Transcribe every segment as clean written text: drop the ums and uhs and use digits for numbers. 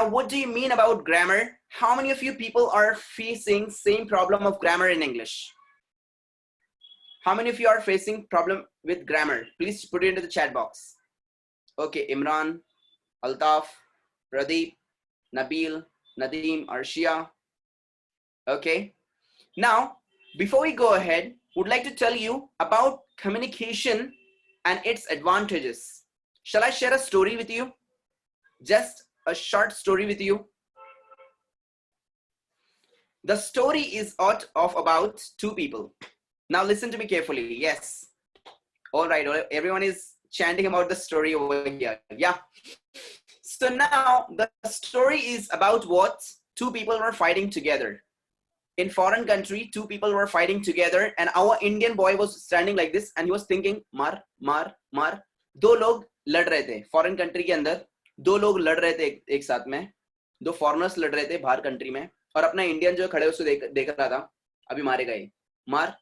Now, what do you mean about grammar? How many of you people are facing same problem of grammar in English? How many of you are facing problem with grammar? Please put it into the chat box. Okay, Imran, Altaf, Pradeep, Nabil, Nadeem, Arshia. Okay. Now, before we go ahead, would like to tell you about communication and its advantages. Shall I share a story with you? Just a short story with you. The story is of about two people. Now listen to me carefully. Yes. All right. Everyone is chanting about the story over here. Yeah. So now the story is about what? Two people were fighting together. In foreign country, two people were fighting together and our Indian boy was standing like this and he was thinking, mar, mar, mar. दो लोग लड़ रहे थे foreign country के अंदर, दो लोग लड़ रहे थे एक साथ में, दो फॉरेनर्स लड़ रहे थे बाहर कंट्री में और अपना इंडियन जो खड़े उसको देख रहा था, अभी मारे गए, मार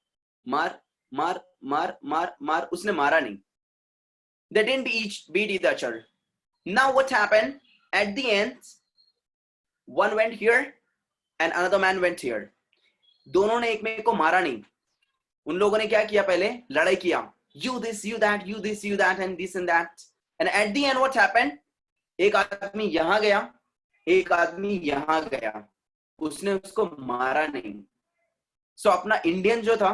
मार मार मार मार मार, उसने मारा नहीं. They didn't beat each other. Now what happened? At the end, one went here and another man went here. दोनों ने एक में को मारा नहीं. उन लोगों ने क्या किया? पहले लड़ाई किया. You this, you that, you this, you that, and this and that. And at the end, what happened? एक आदमी यहाँ गया, एक आदमी यहाँ गया. उसने उसको मारा नहीं. So अपना इंडियन जो था,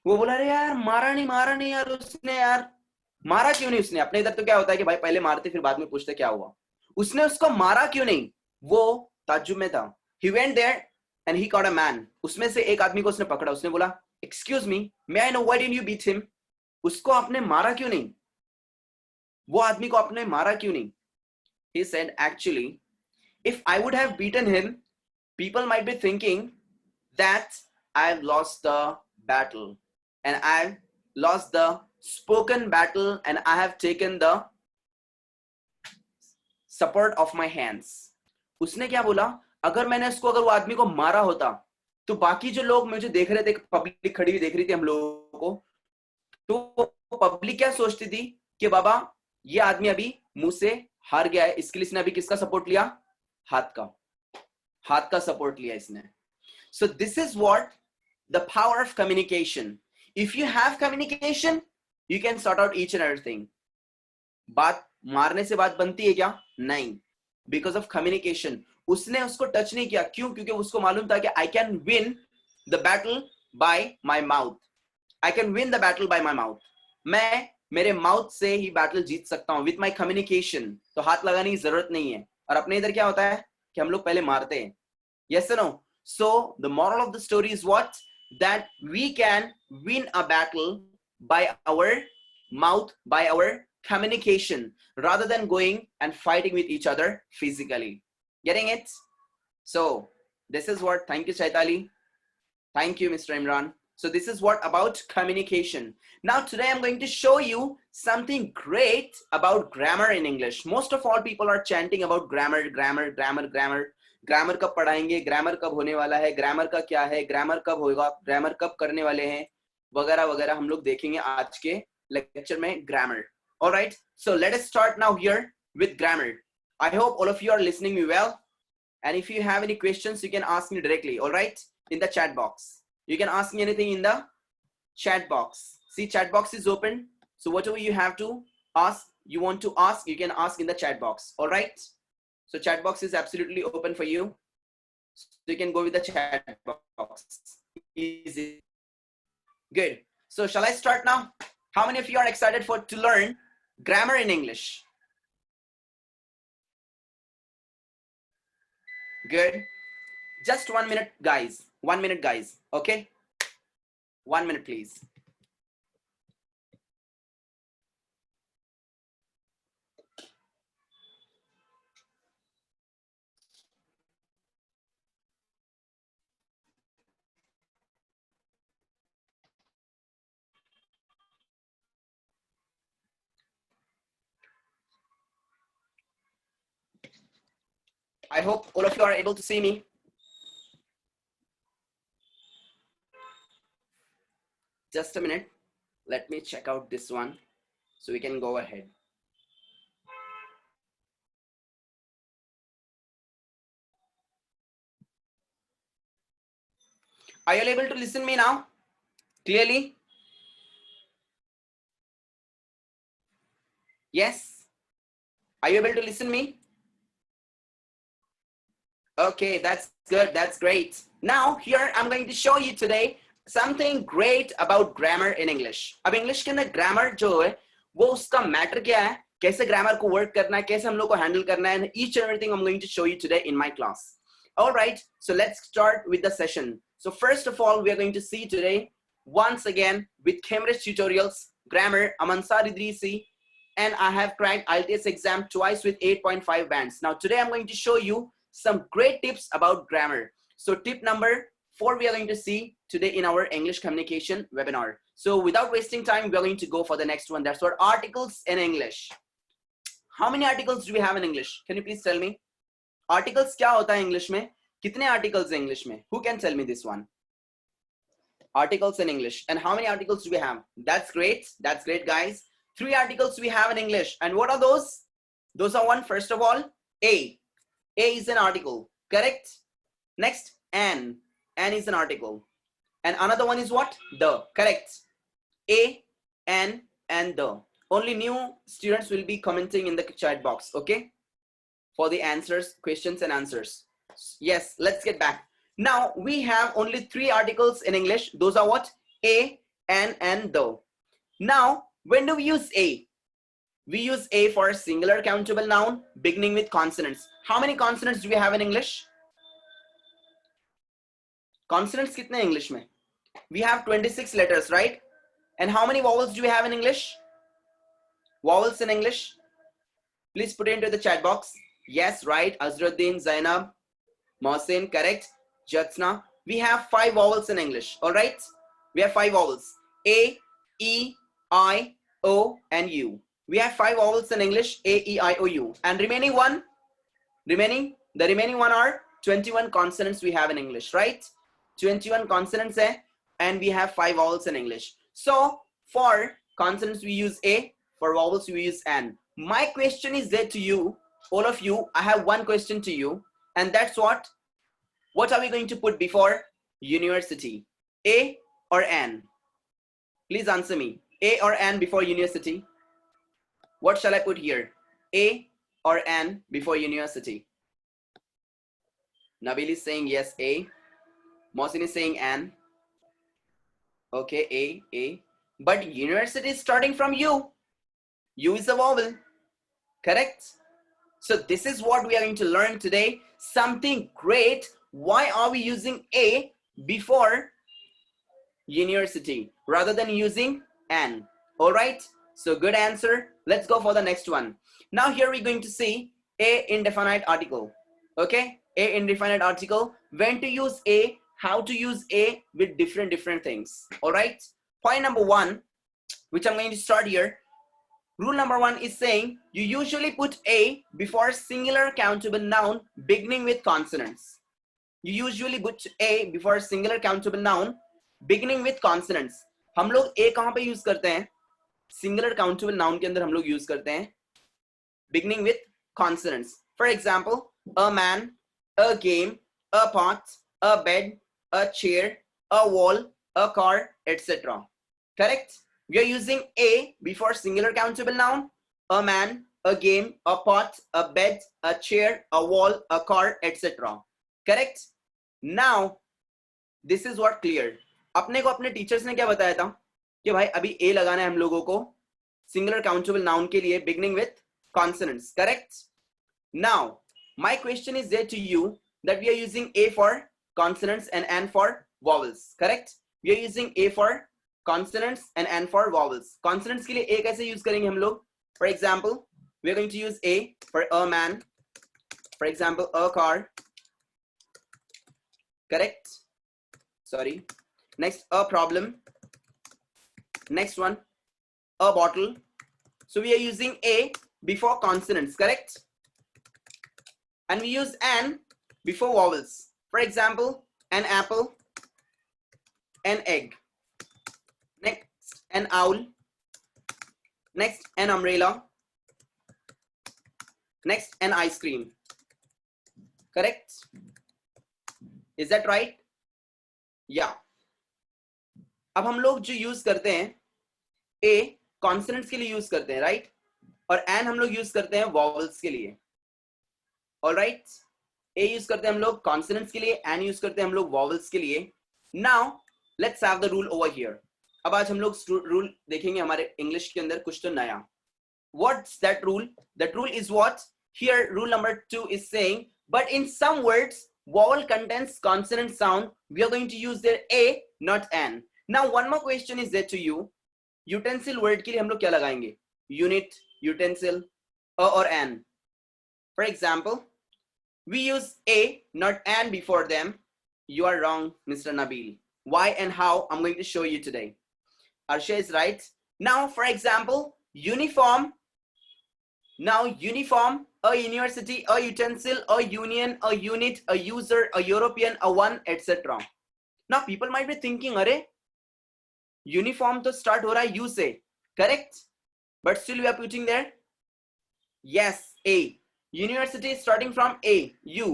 वो बोला अरे यार मारा नहीं यार उसने, यार मारा क्यों नहीं उसने? अपने इधर तो क्या होता है कि भाई पहले मारते फिर बाद में पूछते क्या हुआ. उसने उसको मारा क्यों नहीं? वो ताज्जुब में था. He went there and he caught a man. उसमें से एक आदमी को उसने पकड़ा. उसने बोला excuse me, may I know why didn't you beat him? उसको आपने मारा क्यों नहीं? वो आदमी को आपने मारा क्यों नहीं? He said actually, if I would have beaten him, people might be thinking that I've lost the battle and I've lost the spoken battle and I have taken the support of my hands. उसने क्या बोला? अगर मैंने उसको, अगर वो आदमी को मारा होता तो बाकी जो लोग मुझे देख रहे थे, पब्लिक खड़ी हुई देख रही थी हम लोगों को, तो पब्लिक क्या सोचती थी कि बाबा ये आदमी अभी मुंह से हार गया है, इसके लिए इसने अभी किसका सपोर्ट लिया? हाथ का सपोर्ट लिया इसने. So this is what the power of communication. If you have communication, you can sort out each and everything. बात मारने से बात बनती है क्या? नहीं. Because of communication. उसने उसको टच नहीं किया. क्यों? क्योंकि उसको मालूम था कि I can win the battle by my mouth. I can win the battle by my mouth. मैं मेरे माउथ से ही बैटल जीत सकता हूं with my communication. तो हाथ लगाने की जरूरत नहीं है. और अपने इधर क्या होता है कि हम लोग पहले मारते हैं. Yes or no? So the moral of the story is what? That we can win a battle by our mouth, by our communication, rather than going and fighting with each other physically. Getting it? So this is what, thank you Chaitali. Thank you Mr. Imran. So this is what about communication. Now today I'm going to show you something great about grammar in English. Most of all people are chanting about grammar. Grammar कब पढ़ाएंगे, grammar कब होने वाला है, grammar का क्या है, grammar कब होगा, ग्रामर कब करने वाले हैं, वगैरह वगैरह हम लोग देखेंगे आज के लेक्चर में grammar. Alright, so let us start now here with grammar. I hope all of you are listening me well, and if you have any questions you can ask me directly. Alright, in the chat box you can ask me anything in the chat box. See, chat box is open, so whatever you have to ask, you want to ask, you can ask in the chat box. Alright, so chat box is absolutely open for you. So you can go with the chat box. Easy. Good. So shall I start now? How many of you are excited to learn grammar in English? Good. Just 1 minute, guys. 1 minute, guys. Okay? 1 minute, please. I hope all of you are able to see me. Just a minute. Let me check out this one so we can go ahead. Are you able to listen me now clearly? Yes. Are you able to listen me? Okay, that's good. That's great. Now here I'm going to show you today something great about grammar in English. अब English के अंदर grammar जो है वो उसका matter क्या है, कैसे grammar को work करना है, कैसे हम लोग को handle करना है, and each and everything I'm going to show you today in my class. All right, so let's start with the session. So first of all, we are going to see today once again with Cambridge Tutorials Grammar. I'm Ansar Idrisi, and I have cracked IELTS exam twice with 8.5 bands. Now today I'm going to show you some great tips about grammar. So tip number 4 we are going to see today in our English communication webinar. So without wasting time, we are going to go for the next one. That's what articles in English. How many articles do we have in English? Can you please tell me? Articles क्या होता है English में? कितने articles हैं English में? Who can tell me this one? Articles in English. And how many articles do we have? That's great. That's great, guys. 3 articles we have in English. And what are those? Those are one, first of all, a. A is an article, correct? Next, an. An is an article. And another one is what? The, correct? A, an, and the. Only new students will be commenting in the chat box, okay? For the answers, questions and answers. Yes, let's get back. Now, we have only 3 articles in English. Those are what? A, an, and the. Now, when do we use a? We use a for a singular countable noun beginning with consonants. How many consonants do we have in English? Consonants kitne English mein? We have 26 letters, right? And how many vowels do we have in English? Vowels in English? Please put it into the chat box. Yes, right. Azruddin, Zainab, Mohsin, correct. Jatsna. We have 5 vowels in English, all right? We have 5 vowels. A, E, I, O, and U. We have 5 vowels in English, A, E, I, O, U. And the remaining one are 21 consonants we have in English, right? 21 consonants hai, and we have 5 vowels in English. So for consonants we use A, for vowels we use an. My question is there to you, all of you. I have one question to you, and that's what are we going to put before university? A or an? Please answer me. A or an before university? What shall I put here? A or an before university? Nabil is saying yes, A. Mohsin is saying an. Okay, A. But university is starting from U. U is a vowel. Correct? So this is what we are going to learn today. Something great. Why are we using A before university rather than using an? All right. So good answer. Let's go for the next one. Now here we're going to see a indefinite article. Okay, a indefinite article. When to use a, how to use a with different things. All right. Point number 1, which I'm going to start here. Rule number 1 is saying you usually put a before singular countable noun beginning with consonants. You usually put a before singular countable noun beginning with consonants. हम लोग a कहाँ पे use करते हैं? Singular countable noun के अंदर हम लोग use करते हैं beginning with consonants. For example, a man, a game, a pot, a bed, a chair, a wall, a car, etc. Correct? We are using a before singular countable noun, a man, a game, a pot, a bed, a chair, a wall, a car, etc. Correct? Now, this is what clear. अपने को अपने teachers ने क्या बताया था कि भाई अभी a लगाना है हम लोगों को singular countable noun के लिए beginning with consonants. Correct? Now, my question is there to you that we are using a for consonants and n for vowels. Correct? We are using a for consonants and n for vowels. Consonants के लिए a कैसे use करेंगे हम लोग? For example, we are going to use a for a man. For example, a car. Correct? Sorry. Next, a problem. Next one, a bottle. So we are using a before consonants, correct? And we use an before vowels. For example, an apple, an egg. Next, an owl. Next, an umbrella. Next, an ice cream. Correct? Is that right? या अब हम लोग जो use करते हैं ए consonants के लिए use करते हैं, राइट, और एन हम लोग यूज करते हैं वॉवल्स के लिए। ऑलराइट, ए यूज करते हैं हम लोग कॉन्सोनेंट्स के लिए, एन यूज करते हैं हम लोग वॉवल्स के लिए। Now let's have the rule over here. अब आज हम लोग रूल देखेंगे हमारे इंग्लिश के अंदर कुछ तो नया। What's that rule? That rule is what? Here, rule number 2 is saying, but in some words, vowel contains consonant sound. We are going to use their A, not N. Now, one more question is there to you. Utensil word के लिए हम लोग क्या लगाएंगे? Unit, utensil, A or N. For example, we use A, not N before them. You are wrong, Mr. Nabil. Why and how? I'm going to show you today. Arsha is right. Now, for example, uniform. Now, uniform, a university, a utensil, a union, a unit, a user, a European, a one, etc. Now, people might be thinking, "Arey, uniform to start ho raha hai U se, correct? But still we are putting there, yes, A. University is starting from A, U,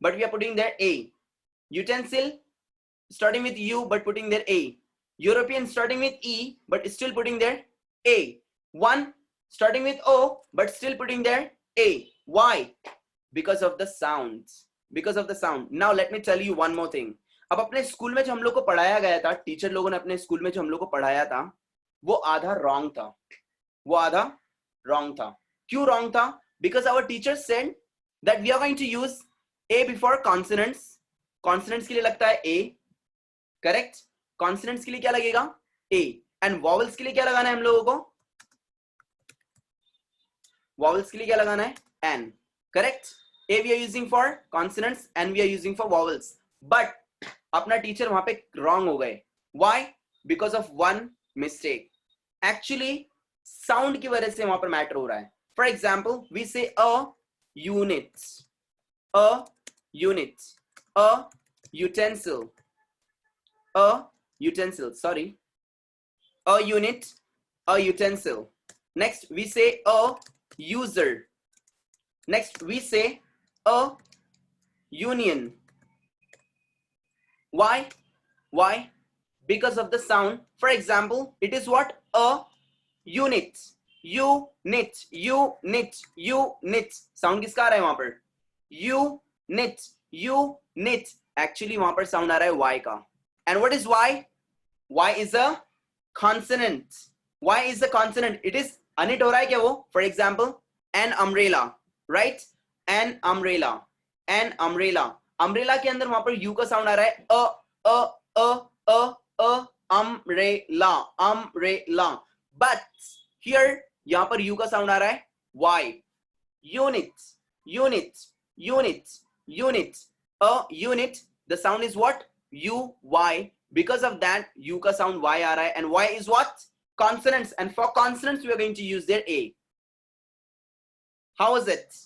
but we are putting there A. Utensil starting with U, but putting there A. European starting with E, but still putting there A. One starting with O, but still putting there A. Why? Because of the sounds. Because of the sound. Now let me tell you one more thing. अब अपने school में जो हम लोग को पढ़ाया गया था, टीचर लोगों ने अपने स्कूल में जो हम लोग को पढ़ाया था, वो आधा रॉन्ग था। वो आधा रॉन्ग था। क्यों रॉन्ग था? Because our teacher said that we are going to use A before consonants. Consonants के लिए लगता है A, correct? Consonants के लिए क्या लगेगा? A. And vowels के लिए क्या लगाना है हम लोगों को? Vowels के लिए क्या लगाना है? N. Correct? A we are using for consonants, N we are using for vowels. But अपना टीचर वहां पे wrong हो गए. Why? Because of one mistake. Actually, sound की वजह से वहां पर मैटर हो रहा है. For example, we say a unit, a unit, a utensil, a utensil. Sorry, a unit, a utensil. Next, we say a user. Next, we say a union. Why? Why? Because of the sound. For example, it is what? A unit. Unit. Unit. Unit. Sound किसका आ रहा है वहां पर? Unit. Unit. Actually वहां पर sound आ रहा है Y का. And what is Y? Y is a consonant. Y is a consonant. It is अनिट हो रहा है क्या वो? For example, an umbrella, right? An umbrella, an umbrella. Umbrella के अंदर वहां पर U का साउंड आ रहा है umbrella, umbrella. But here यहाँ पर U का साउंड आ रहा है Y. Unit, unit, unit, unit. A unit. The sound is what? U Y. Because of that, U का sound Y आ रहा है. And Y is what? Consonants, and for consonants we are going to use their A. How is it?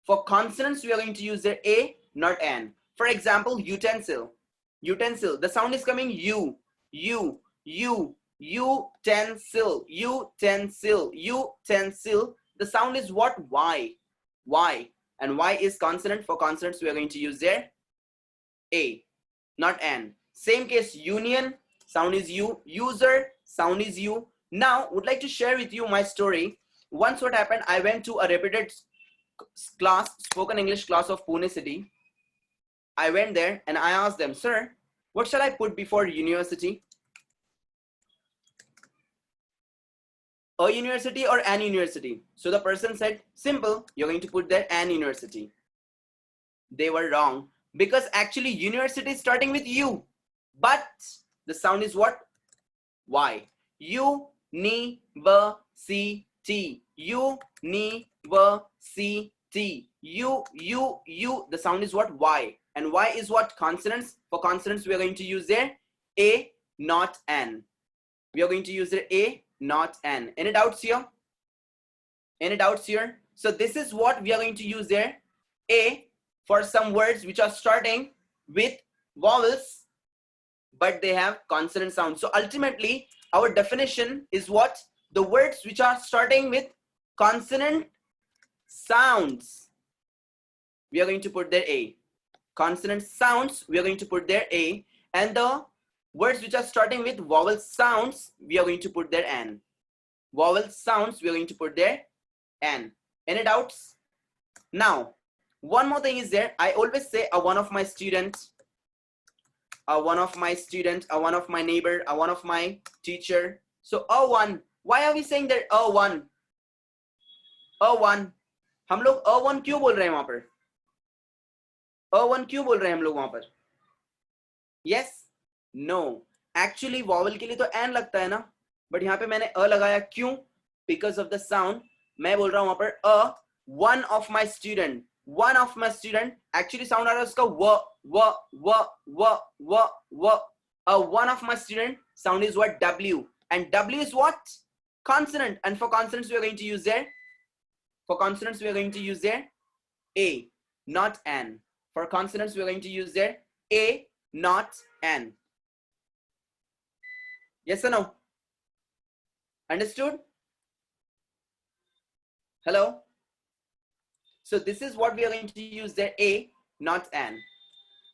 For consonants we are going to use their A, not N. For example, utensil. Utensil, the sound is coming U, U, U, utensil, utensil, utensil. The sound is what? Y, Y. And Y is consonant. For consonants we are going to use their A, not N. Same case, union, sound is U, user, sound is U. Now, would like to share with you my story. Once what happened, I went to a reputed class, spoken English class of Pune city. I went there and I asked them, sir, what shall I put before university? A university or an university? So the person said, simple, you're going to put there an university. They were wrong, because actually university is starting with U, but the sound is what? Y. University. University. U. The sound is what? Y. And Y is what? Consonants. For consonants, we are going to use their A, not N. We are going to use their A, not N. Any doubts here? Any doubts here? So this is what we are going to use there. A for some words which are starting with vowels, but they have consonant sound. So ultimately, our definition is what? The words which are starting with consonant sounds, we are going to put there A. Consonant sounds, we are going to put there A. and the words which are starting with vowel sounds, we are going to put there an. Vowel sounds, we are going to put there an. Any doubts? Now, one more thing is there. I always say one of my students, one of my student, one of my neighbor, one of my teacher. So one, why are we saying that one? one, हम लोग one क्यों बोल रहे हैं वहां पर? one क्यों बोल रहे हैं हम लोग वहां पर? Yes, no. Actually vowel के लिए तो n लगता है ना, but यहाँ पे मैंने लगाया क्यों? Because of the sound. मैं बोल रहा हूँ वहां पर one of my student, one of my student. Actually sound आ रहा है उसका one of my student. Sound is what? W, and W is what? Consonant. And for consonants we are going to use there. For consonants we are going to use there a, not n. For consonants we are going to use there a, not n. Yes or no? Understood? Hello? So this is what we are going to use there, a, not an.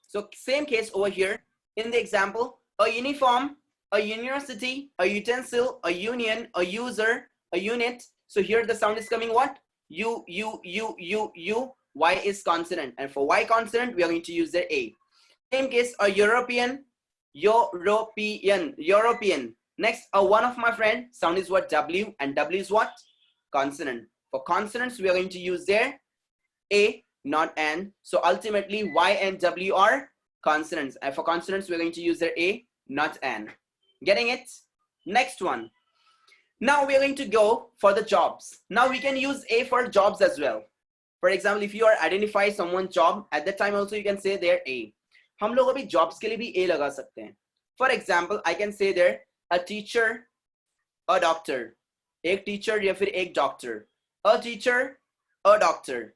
So same case over here in the example, a uniform, a university, a utensil, a union, a user, a unit. So here the sound is coming what? U. Y is consonant, and for Y consonant we are going to use the a. Same case, a European. Next, one of my friend, sound is what? W, and W is what? Consonant. For consonants we are going to use there a, not n. So ultimately Y and W are consonants, and for consonants we are going to use there a, not n. Getting it? Next one. Now we are going to go for the jobs. Now we can use a for jobs as well. For example, if you are identify someone's job, at that time also you can say there a. हम लोग अभी jobs के लिए भी a लगा सकते हैं. For example, I can say there a teacher, a doctor. एक teacher या फिर एक doctor. A teacher, a doctor.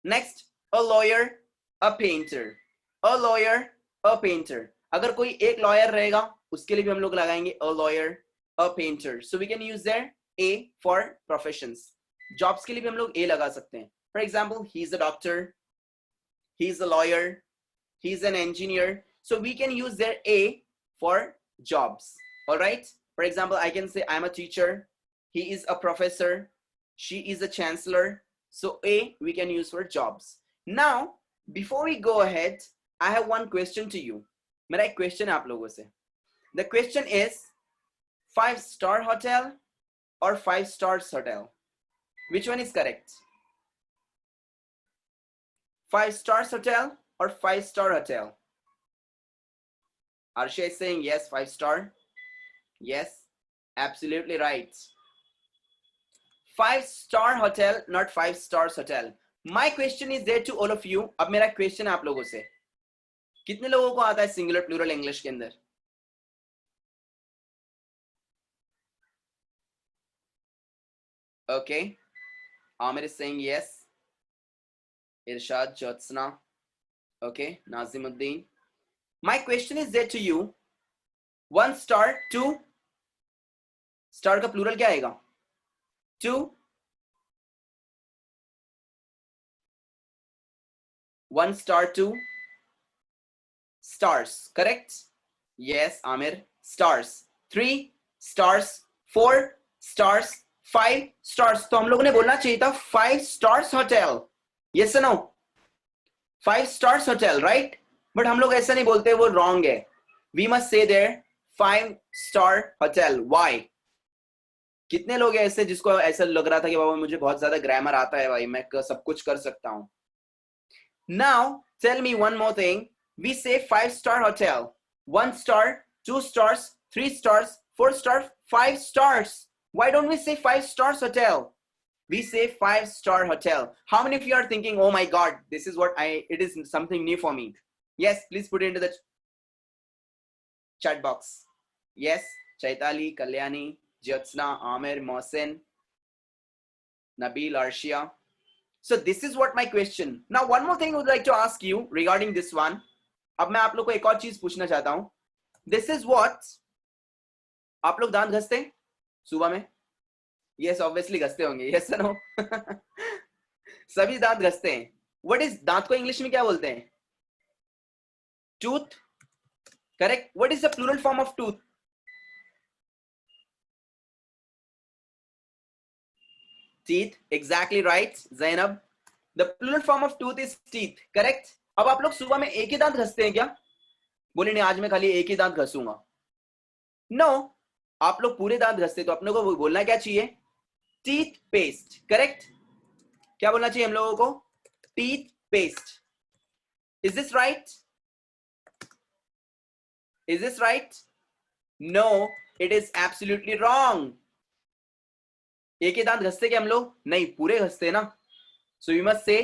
Next, a lawyer, a painter. A lawyer, a painter. अगर कोई एक lawyer रहेगा, उसके लिए भी हम लोग लगाएंगे a lawyer, a painter. So we can use there a for professions. Jobs के लिए भी हम लोग a लगा सकते हैं. For example, he's a doctor, he's a lawyer, he's an engineer. So we can use there a for jobs. All right. For example, I can say I'm a teacher, he is a professor, she is a chancellor. So a we can use for jobs. Now, before we go ahead, I have one question to you. मेरा एक question है आप लोगों से. The question is 5-star hotel or 5 stars hotel? Which one is correct? 5 stars hotel or 5-star hotel? Arsha is saying yes, 5-star. Yes, absolutely right. 5-star hotel, not 5 stars hotel. My question is there to all of you. अब मेरा question है आप लोगों से. कितने लोगों को आता है singular plural English के अंदर? Okay. Amir is saying yes. Irshad, Jyotsna. Okay. Nazimuddin. My question is there to you. 1 star, 2 star का plural क्या आएगा? 2. 1 star, 2 stars. Correct? Yes, Amir. Stars. 3 stars, 4 stars, 5 stars. तो हम लोगों ने बोलना चाहिए था 5 stars hotel. Yes or no? 5 stars hotel, right? But हम लोग ऐसा नहीं बोलते, वो wrong है. We must say there 5-star hotel. Why? कितने लोग हैं ऐसे जिसको ऐसा लग रहा था कि बाबा मुझे बहुत ज्यादा ग्रामर आता है भाई, मैं सब कुछ कर सकता हूं. Now tell me one more thing. We say 5-star hotel. 1 star, 2 stars, 3 stars, 4 stars, 5 stars. Why don't we say 5 stars hotel? We say 5-star hotel. How many of you are thinking, oh my god, this is what it is something new for me? Yes, please put it into the chat box. Yes, Chaitali, Kalyani, Jyotsna, Amir, Mohsen, Nabil, Arshia. So this is what my question. Now one more thing I would like to ask you regarding this one. अब मैं आप लोग को एक और चीज पूछना चाहता हूं. This is what. आप लोग दांत घसते हैं सुबह में? Yes, obviously घसते होंगे. Yes or no? सभी दांत घसते हैं. What is दांत को इंग्लिश में क्या बोलते हैं? Tooth. Correct? What is the plural form of tooth? Teeth. Exactly right, Zainab. The plural form of tooth is teeth. Correct? अब आप लोग सुबह में एक ही दांत घसते हैं क्या? बोले नहीं, आज मैं खाली एक ही दांत घसूंगा. नो, आप लोग पूरे दांत घसते, तो अपने को बोलना क्या चाहिए? Teeth paste. करेक्ट? क्या बोलना चाहिए हम लोगों को? Teeth paste. Is this right? Is this right? No, it is absolutely wrong. एक ही दांत घसते क्या हम लोग? नहीं, पूरे घसते ना. So we must say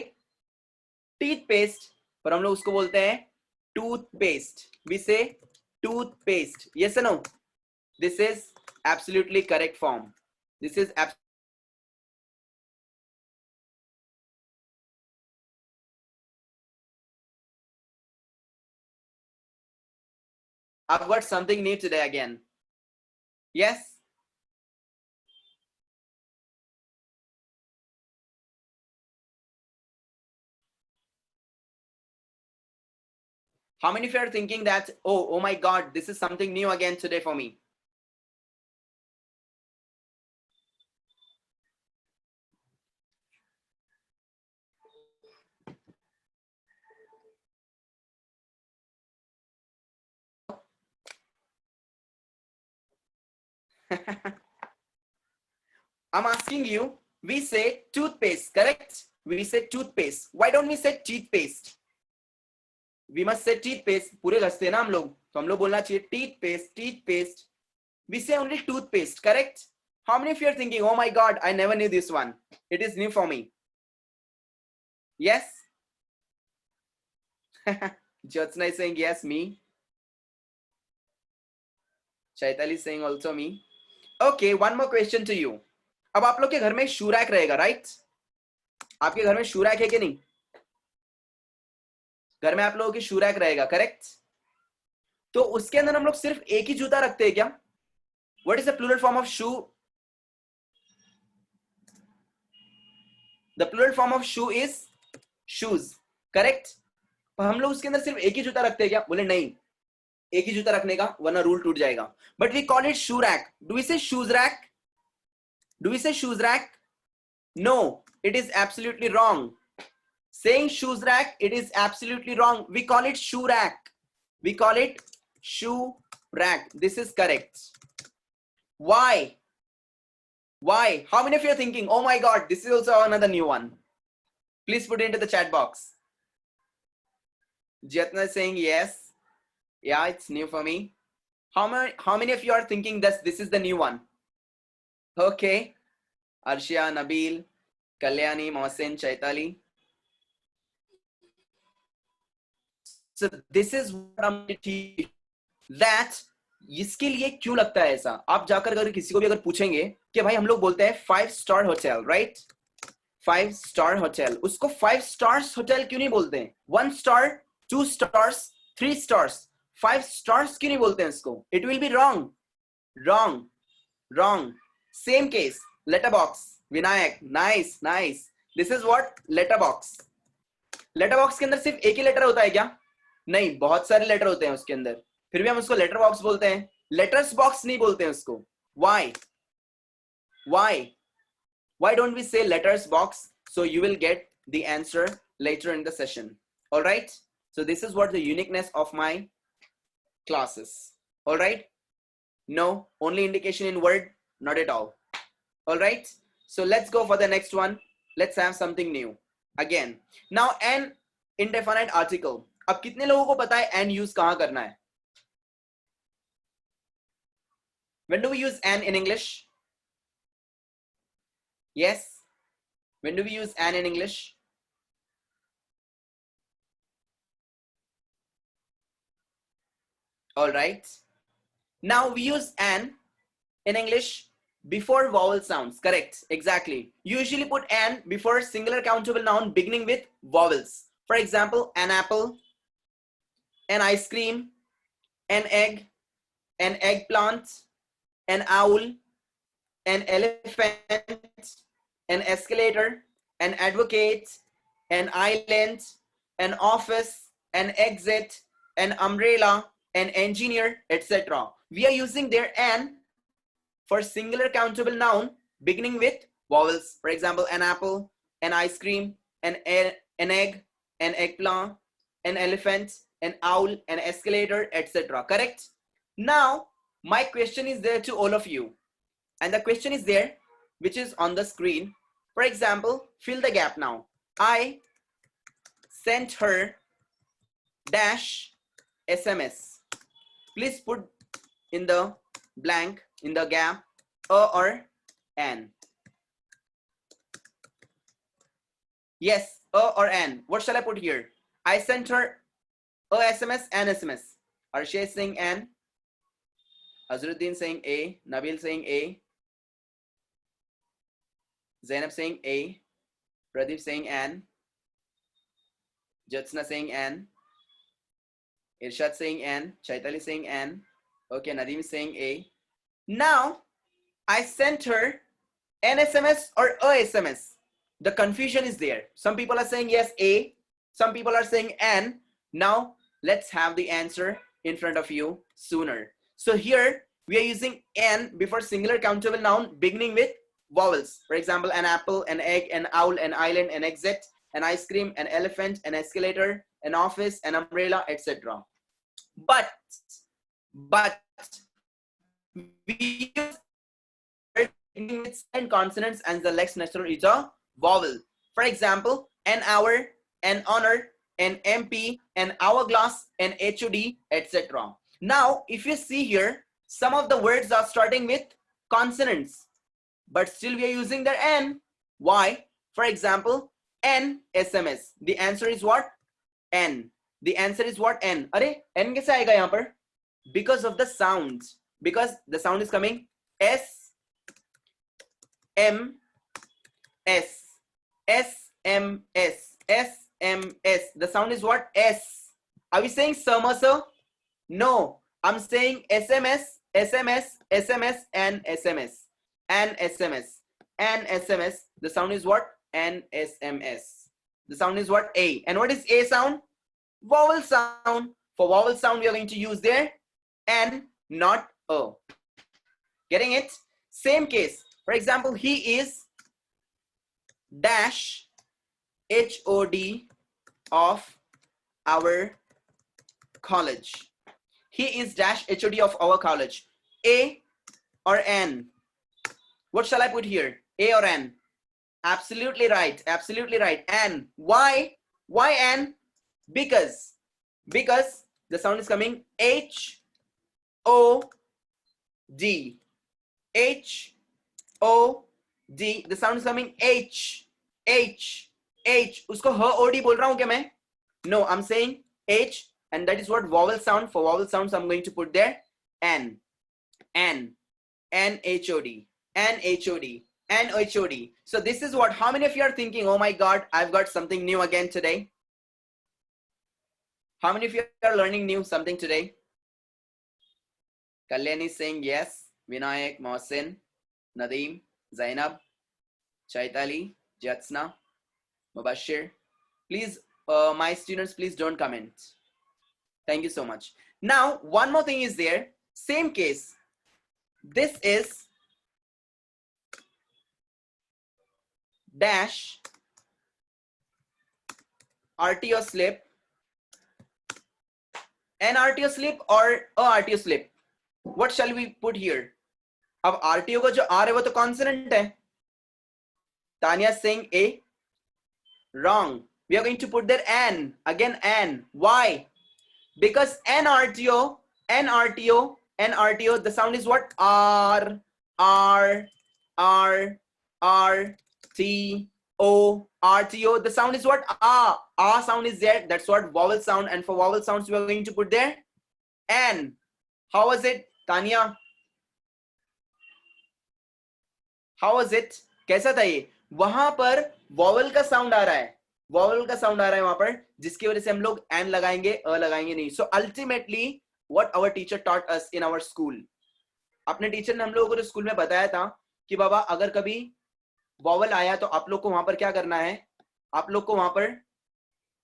teeth paste, पर हम लोग उसको बोलते हैं toothpaste. We say toothpaste. Yes or no? This is absolutely correct form. This is I've got something new today again. Yes? How many of you are thinking that, oh my God, this is something new again today for me? I'm asking you, we say toothpaste, correct? We say toothpaste. Why don't we say teeth paste? We must say teeth paste. पूरे घसते हैं ना हम लोग, तो हम लोग बोलना चाहिए teeth paste, teeth paste. We say only toothpaste, correct? How many of you are thinking, oh my God, I never knew this one. It is new for me. Yes? Jyotsna is saying yes, me. Chaitali is saying also me. Okay, one more question to you. अब आप लोग के घर में shoe rack रहेगा, right? आपके घर में शू रैक है कि नहीं? घर में आप लोगों की शू रैक रहेगा, करेक्ट? तो उसके अंदर हम लोग सिर्फ एक ही जूता रखते हैं क्या? What is the plural form of shoe? The plural form of shoe is shoes, correct? पर हम लोग उसके अंदर सिर्फ एक ही जूता रखते हैं क्या? बोले नहीं, एक ही जूता रखने का, वरना रूल टूट जाएगा. But we call it shoe rack. Do we say shoes rack? Do we say shoes rack? No, it is absolutely wrong. Saying shoes rack, it is absolutely wrong. We call it shoe rack. We call it shoe rack. This is correct. Why? Why? How many of you are thinking, oh my God, this is also another new one? Please put it into the chat box. Jyatna is saying yes. Yeah, it's new for me. How many of you are thinking that this is the new one? Okay. Arshia, Nabil, Kalyani, Mohsen, Chaitali. So this is what I'm going to teach that. इसके लिए क्यों लगता है ऐसा? आप जाकर अगर किसी को भी अगर पूछेंगे कि भाई हम लोग बोलते हैं 5-star hotel, right? 5-star hotel, उसको 5 stars होटल क्यों नहीं बोलते हैं? 1 star, 2 stars, 3 stars, 5 stars क्यों नहीं बोलते हैं इसको? It will be wrong. Wrong. Wrong. Same case. Letterbox. Vinayak. Nice. Nice. This is what? Letterbox. Letterbox के अंदर सिर्फ एक ही लेटर होता है क्या? नहीं, बहुत सारे लेटर होते हैं उसके अंदर. फिर भी हम उसको लेटर बॉक्स बोलते हैं, लेटर्स बॉक्स नहीं बोलते हैं उसको. Why? Why? Why don't we say letters box? So you will get the answer later in the session. All right? So this is what the uniqueness of my classes. All right? No, only indication in word, not at all. All right? So let's go for the next one. Let's have something new. Again. Now an indefinite article. अब कितने लोगों को पता है an use कहाँ करना है? When do we use an in English? Yes. When do we use an in English? All right. Now we use an in English before vowel sounds. Correct. Exactly. You usually put an before singular countable noun beginning with vowels. For example, an apple, an ice cream, an egg, an eggplant, an owl, an elephant, an escalator, an advocate, an island, an office, an exit, an umbrella, an engineer, etc. We are using their an for singular countable noun beginning with vowels. For example, an apple, an ice cream, an egg, an eggplant, an elephant, an owl, an escalator, etc. Correct? Now, my question is there to all of you. And the question is there, which is on the screen. For example, fill the gap now. I sent her dash SMS. Please put in the blank, in the gap, a or an. Yes, a or an. What shall I put here? I sent her a SMS, an SMS. Arshia is saying an. Azruddin saying a. Nabil saying a. Zainab saying a. Pradeep saying an. Jatsna saying an. Irshad saying an. Chaitali saying an. Okay, Nadeem is saying a. Now, I sent her an SMS or a SMS. The confusion is there. Some people are saying yes, a. Some people are saying an. Now, let's have the answer in front of you sooner. So here, we are using an before singular countable noun beginning with vowels. For example, an apple, an egg, an owl, an island, an exit, an ice cream, an elephant, an escalator, an office, an umbrella, etc. But we use with and consonants and the next natural is a vowel. For example, an hour, an honor, an MP, an hourglass, an HOD, etc. Now, if you see here, some of the words are starting with consonants, but still we are using their n. Why? For example, n SMS. The answer is what? N. The answer is what? N. Arey, n kaise aayega yahan par? Because of the sounds. Because the sound is coming S, M, S, S, M, S, S, M, S. The sound is what? S. Are we saying samosa? No. I'm saying SMS, SMS, SMS, and SMS. And SMS. And SMS. The sound is what? N, S, M, S. The sound is what? A. And what is A sound? Vowel sound. For vowel sound, we are going to use there N, not A. Getting it? Same case. For example, he is dash HOD of our college. He is dash HOD of our college. A or N? What shall I put here? A or N? Absolutely right. Absolutely right. N. Why? Why N? Because the sound is coming H O D. H O D. The sound is coming H H H. Usko h o d bol raha hu kya main? No, I'm saying H, and that is what vowel sound. For vowel sounds, I'm going to put there N N N H O D N H O D N H O D. So this is what. How many of you are thinking, oh my God, I've got something new again today? How many of you are learning new something today? Kalyani is saying yes. Vinayak, Mohsin, Nadeem, Zainab, Chaitali, Jatsna, Mubashir. Please, my students, please don't comment. Thank you so much. Now, one more thing is there. Same case. This is dash RTO slip. An RTO slip or a RTO slip? What shall we put here? अब RTO का जो R है वो तो consonant है. Tanya is saying A. Wrong. We are going to put there N. Again N. Why? Because NRTO, the sound is what? R, R, R, R, T, O, RTO. The sound is what? Ah. Ah sound is there. That's what vowel sound. And for vowel sounds, we are going to put there N. How was it, Tanya? How was it? कैसा था ये? वहां पर vowel का sound आ रहा है. Vowel का sound आ रहा है वहां पर, जिसकी वजह से हम लोग N लगाएंगे, A लगाएंगे नहीं. So ultimately, what our teacher taught us in our school. अपने टीचर ने हम लोगों को स्कूल में बताया था कि बाबा अगर कभी vowel आया तो आप लोग को वहां पर क्या करना है? आप लोग को वहां पर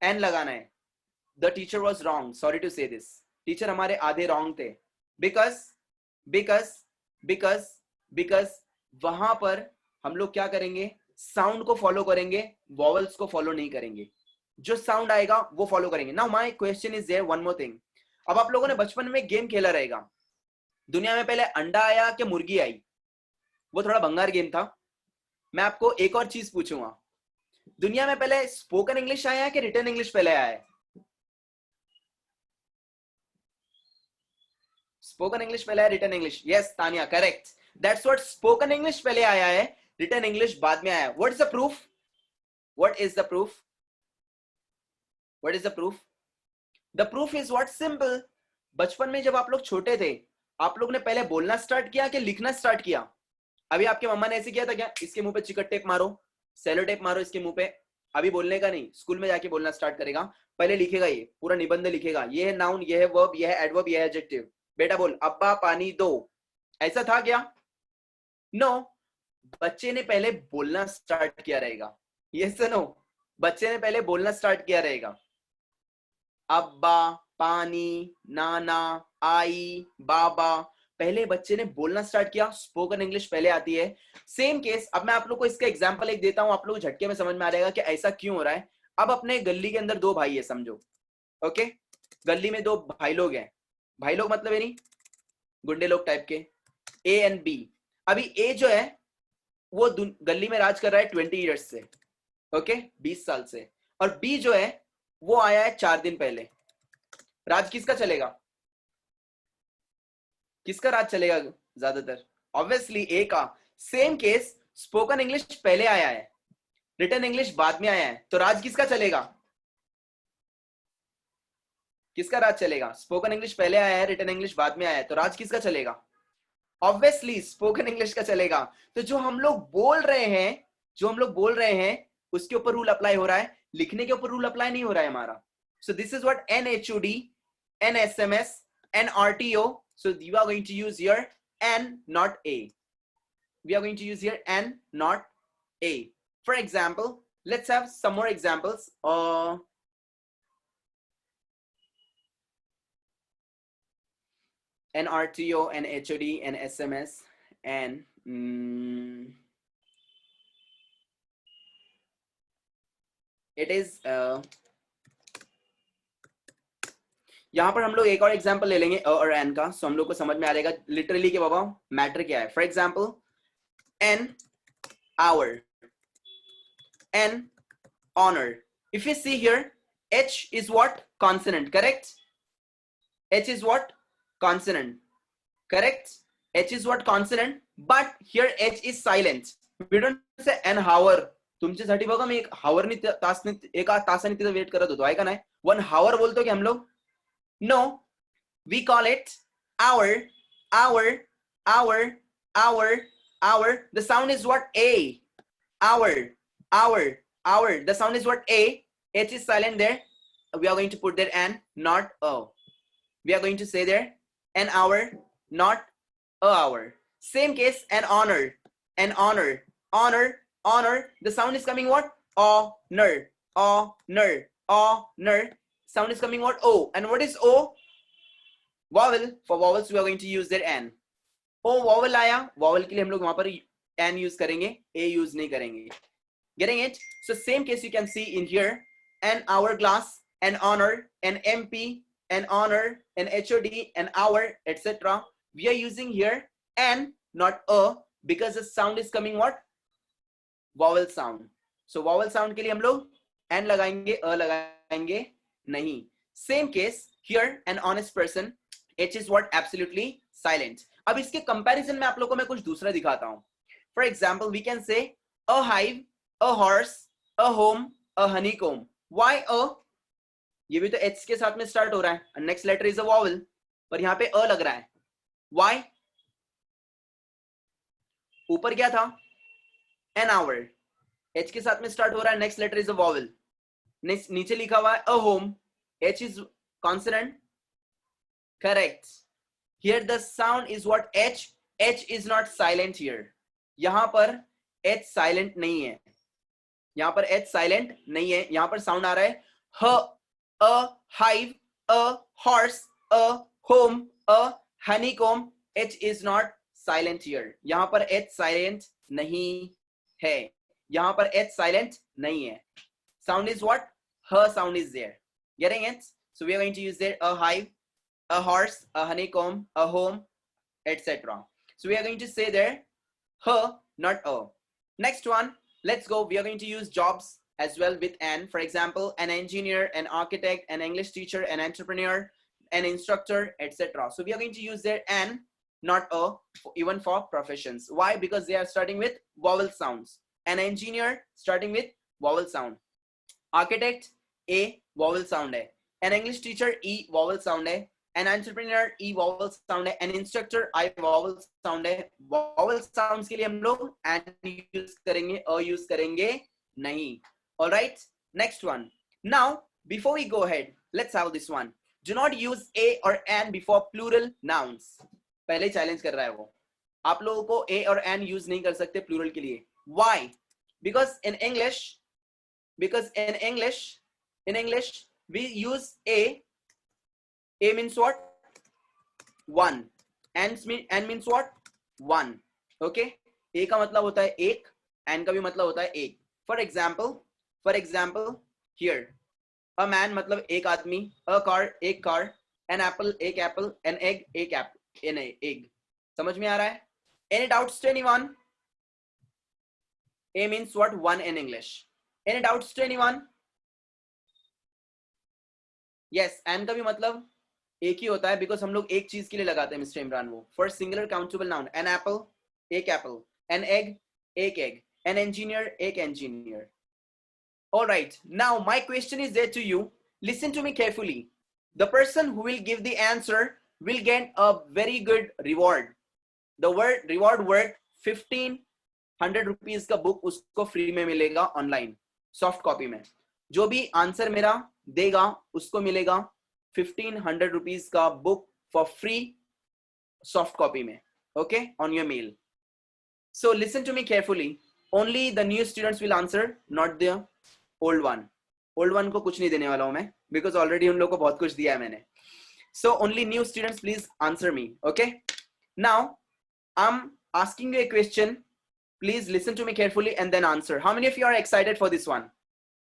N लगाना है. The teacher was wrong. Sorry to say this. Teacher हमारे आधे रॉन्ग थे, बिकॉज बिकॉज बिकॉज बिकॉज वहां पर हम लोग क्या करेंगे, साउंड को फॉलो करेंगे, वॉवल्स को फॉलो नहीं करेंगे, जो साउंड आएगा वो फॉलो करेंगे। Now my question is there one more thing. अब आप लोगों ने बचपन में गेम खेला रहेगा, दुनिया में पहले अंडा आया कि मुर्गी आई, वो थोड़ा भंगार गेम था। मैं आपको एक और चीज पूछूंगा, दुनिया में पहले स्पोकन इंग्लिश आया है कि रिटन इंग्लिश पहले आया है? स्पोकन इंग्लिश पहले है, written English? Yes Tania, correct, that's what, spoken English पहले आया है, रिटन इंग्लिश बाद में आया है। What is the proof? What is the proof? What is the proof? The proof is what, simple. बचपन में जब आप लोग छोटे थे, आप लोग ने पहले बोलना स्टार्ट किया कि लिखना स्टार्ट किया? अभी आपके मम्मा ने ऐसे किया था क्या, इसके मुंह पे चिकट टेप मारो, सेलो टेप मारो इसके मुंह पे? अभी बोलने का नहीं, स्कूल में जाके बोलना स्टार्ट करेगा, पहले लिखेगा, ये पूरा निबंध लिखेगा, ये है नाउन, ये है वर्ब, ये है एडवर्ब, ये है एडजेक्टिव। बेटा बोल, अब्बा पानी दो, ऐसा था क्या? नो, बच्चे ने पहले बोलना स्टार्ट किया रहेगा। यस नो, बच्चे ने पहले बोलना स्टार्ट किया रहेगा। अब्बा, पानी, नाना, आई, बाबा, पहले बच्चे ने बोलना स्टार्ट किया, स्पोकन इंग्लिश पहले आती है। सेम केस, अब मैं आप लोग को इसका एग्जांपल एक देता हूं, आप लोग झटके में समझ में आ जाएगा कि ऐसा क्यों हो रहा है। अब अपने गली के अंदर दो भाई है समझो, ओके, गली में दो भाई लोग हैं, भाई लोग मतलब है नहीं गुंडे लोग टाइप के, ए एंड बी। अभी ए जो है वो गली में राज कर रहा है 20 ईयर्स से, ओके, 20 साल से, और बी जो है वो आया है 4 दिन पहले। राज किसका चलेगा? किसका राज चलेगा ज्यादातर? ऑब्वियसली ए का। सेम केस, स्पोकन इंग्लिश पहले आया है, रिटन इंग्लिश बाद में आया है, तो राज किसका चलेगा? किसका राज चलेगा? स्पोकन इंग्लिश पहले आया है, रिटन इंग्लिश बाद में आया है, तो राज किसका चलेगा? ऑब्वियसली स्पोकन इंग्लिश का चलेगा। तो जो हम लोग बोल रहे हैं, जो हम लोग बोल रहे हैं उसके ऊपर रूल अप्लाई हो रहा है, लिखने के ऊपर रूल अप्लाई नहीं हो रहा है हमारा। सो this is what NHOD, NSMS, NRTO. So you are going to use here N, not A. We are going to use here N, not A. For example, let's have some more examples. NRTO, NHOD, NSMS, and it is यहां पर हम लोग एक और example ले लेंगे अ और N का, सो हम लोग को समझ में आ जाएगा लिटरली कि बाबा मैटर क्या है। For example, an hour, an honour. If you see here, H is what? Consonant, correct? H is what? Consonant, correct? H is what? Consonant, but here H is silent. We don't say an hour. तुमच्यासाठी बघा मी एक हावरनी तासनी एका तासाने तिथं wait करत होतो, ऐका नाही, 1 hour बोलतो की हम लोग? No, we call it hour, hour, hour, hour, hour. The sound is what? A. Hour, hour, hour. The sound is what? A. H is silent there. We are going to put there an, not a. We are going to say there an hour, not a hour. Same case, an honor, an honor, honor, honor. The sound is coming what? Honor, honor, honor. Sound is coming what? O. And what is O? Vowel. For vowels we are going to use their N. O vowel आया, vowel के लिए हम लोग वहां पर N use करेंगे, A use नहीं करेंगे। Getting it? So same case you can see in here, an hourglass, an honor, an MP, an honor, an HOD, an hour, etc. We are using here N, not A, because the sound is coming what? Vowel sound. So vowel sound के लिए हम लोग N लगाएंगे, A लगाएंगे नहीं। Same case here, an honest person, H is what? Absolutely silent. अब इसके comparison में आप लोगों को मैं कुछ दूसरा दिखाता हूं। For example, we can say a hive, a horse, a home, a honeycomb. Why a? ये भी तो H के साथ में स्टार्ट हो रहा है, next letter is a vowel, पर यहाँ पे अ लग रहा है। व्हाई? ऊपर क्या था? एन आवर, H के साथ में स्टार्ट हो रहा है, next letter is a vowel. नीचे लिखा हुआ है a home, H is consonant, correct. Here the sound is what? H. H is not silent here. यहां पर H silent नहीं है, यहां पर H silent नहीं है, यहां पर साउंड आ रहा है ह, a hive, a horse, a, home, a, honeycomb. H is not silent here. यहाँ पर H silent नहीं है. यहाँ पर H silent नहीं है. Sound is what? Her sound is there. Getting it? So we are going to use there a hive, a horse, a honeycomb, a home, etc. So we are going to say there her, not a. Next one, let's go. We are going to use jobs as well with an. For example, an engineer, an architect, an English teacher, an entrepreneur, an instructor, etc. So we are going to use there an, not a, even for professions. Why? Because they are starting with vowel sounds. An engineer starting with vowel sound. Architect, A vowel sound है. An English teacher, E vowel sound है. An entrepreneur, E vowel sound है. An instructor, I vowel sound है. Vowel sounds के लिए हम लोग and use करेंगे, a use करेंगे नहीं. All right. Next one. Now, before we go ahead, let's have this one. Do not use a or an before plural nouns. पहले challenge कर रहा है वो. आप लोगों को a और an use नहीं कर सकते plural के लिए. Why? Because in English we use a means what? One. And means what? One. Okay. A का मतलब होता है एक, and का भी मतलब होता है एक. For example, here, a man मतलब एक आदमी, a car एक car, an apple एक apple, an egg एक apple, an egg. समझ में आ रहा है? Any doubts to anyone? A means what? One in English. Any doubts to anyone? Yes, and का भी मतलब एक ही होता है because हम लोग एक चीज के लिए लगाते हैं मिस्टर इमरान वो. For singular countable noun, an apple एक apple, an egg एक egg, an engineer एक engineer. All right, now my question is there to you. Listen to me carefully. The person who will give the answer will get a very good reward. The word reward worth 1500 rupees का book उसको free में मिलेगा online soft copy में. जो भी answer मेरा देगा उसको मिलेगा 1500 rupees का book for free soft copy में. Okay, on your mail. So listen to me carefully. Only the new students will answer, not the old one. Old one को कुछ नहीं देने वाला हूं मैं because already उन लोगों को बहुत कुछ दिया है मैंने. So only new students please answer me. Okay. Now I'm asking you a question. Please listen to me carefully and then answer. How many of you are excited for this one?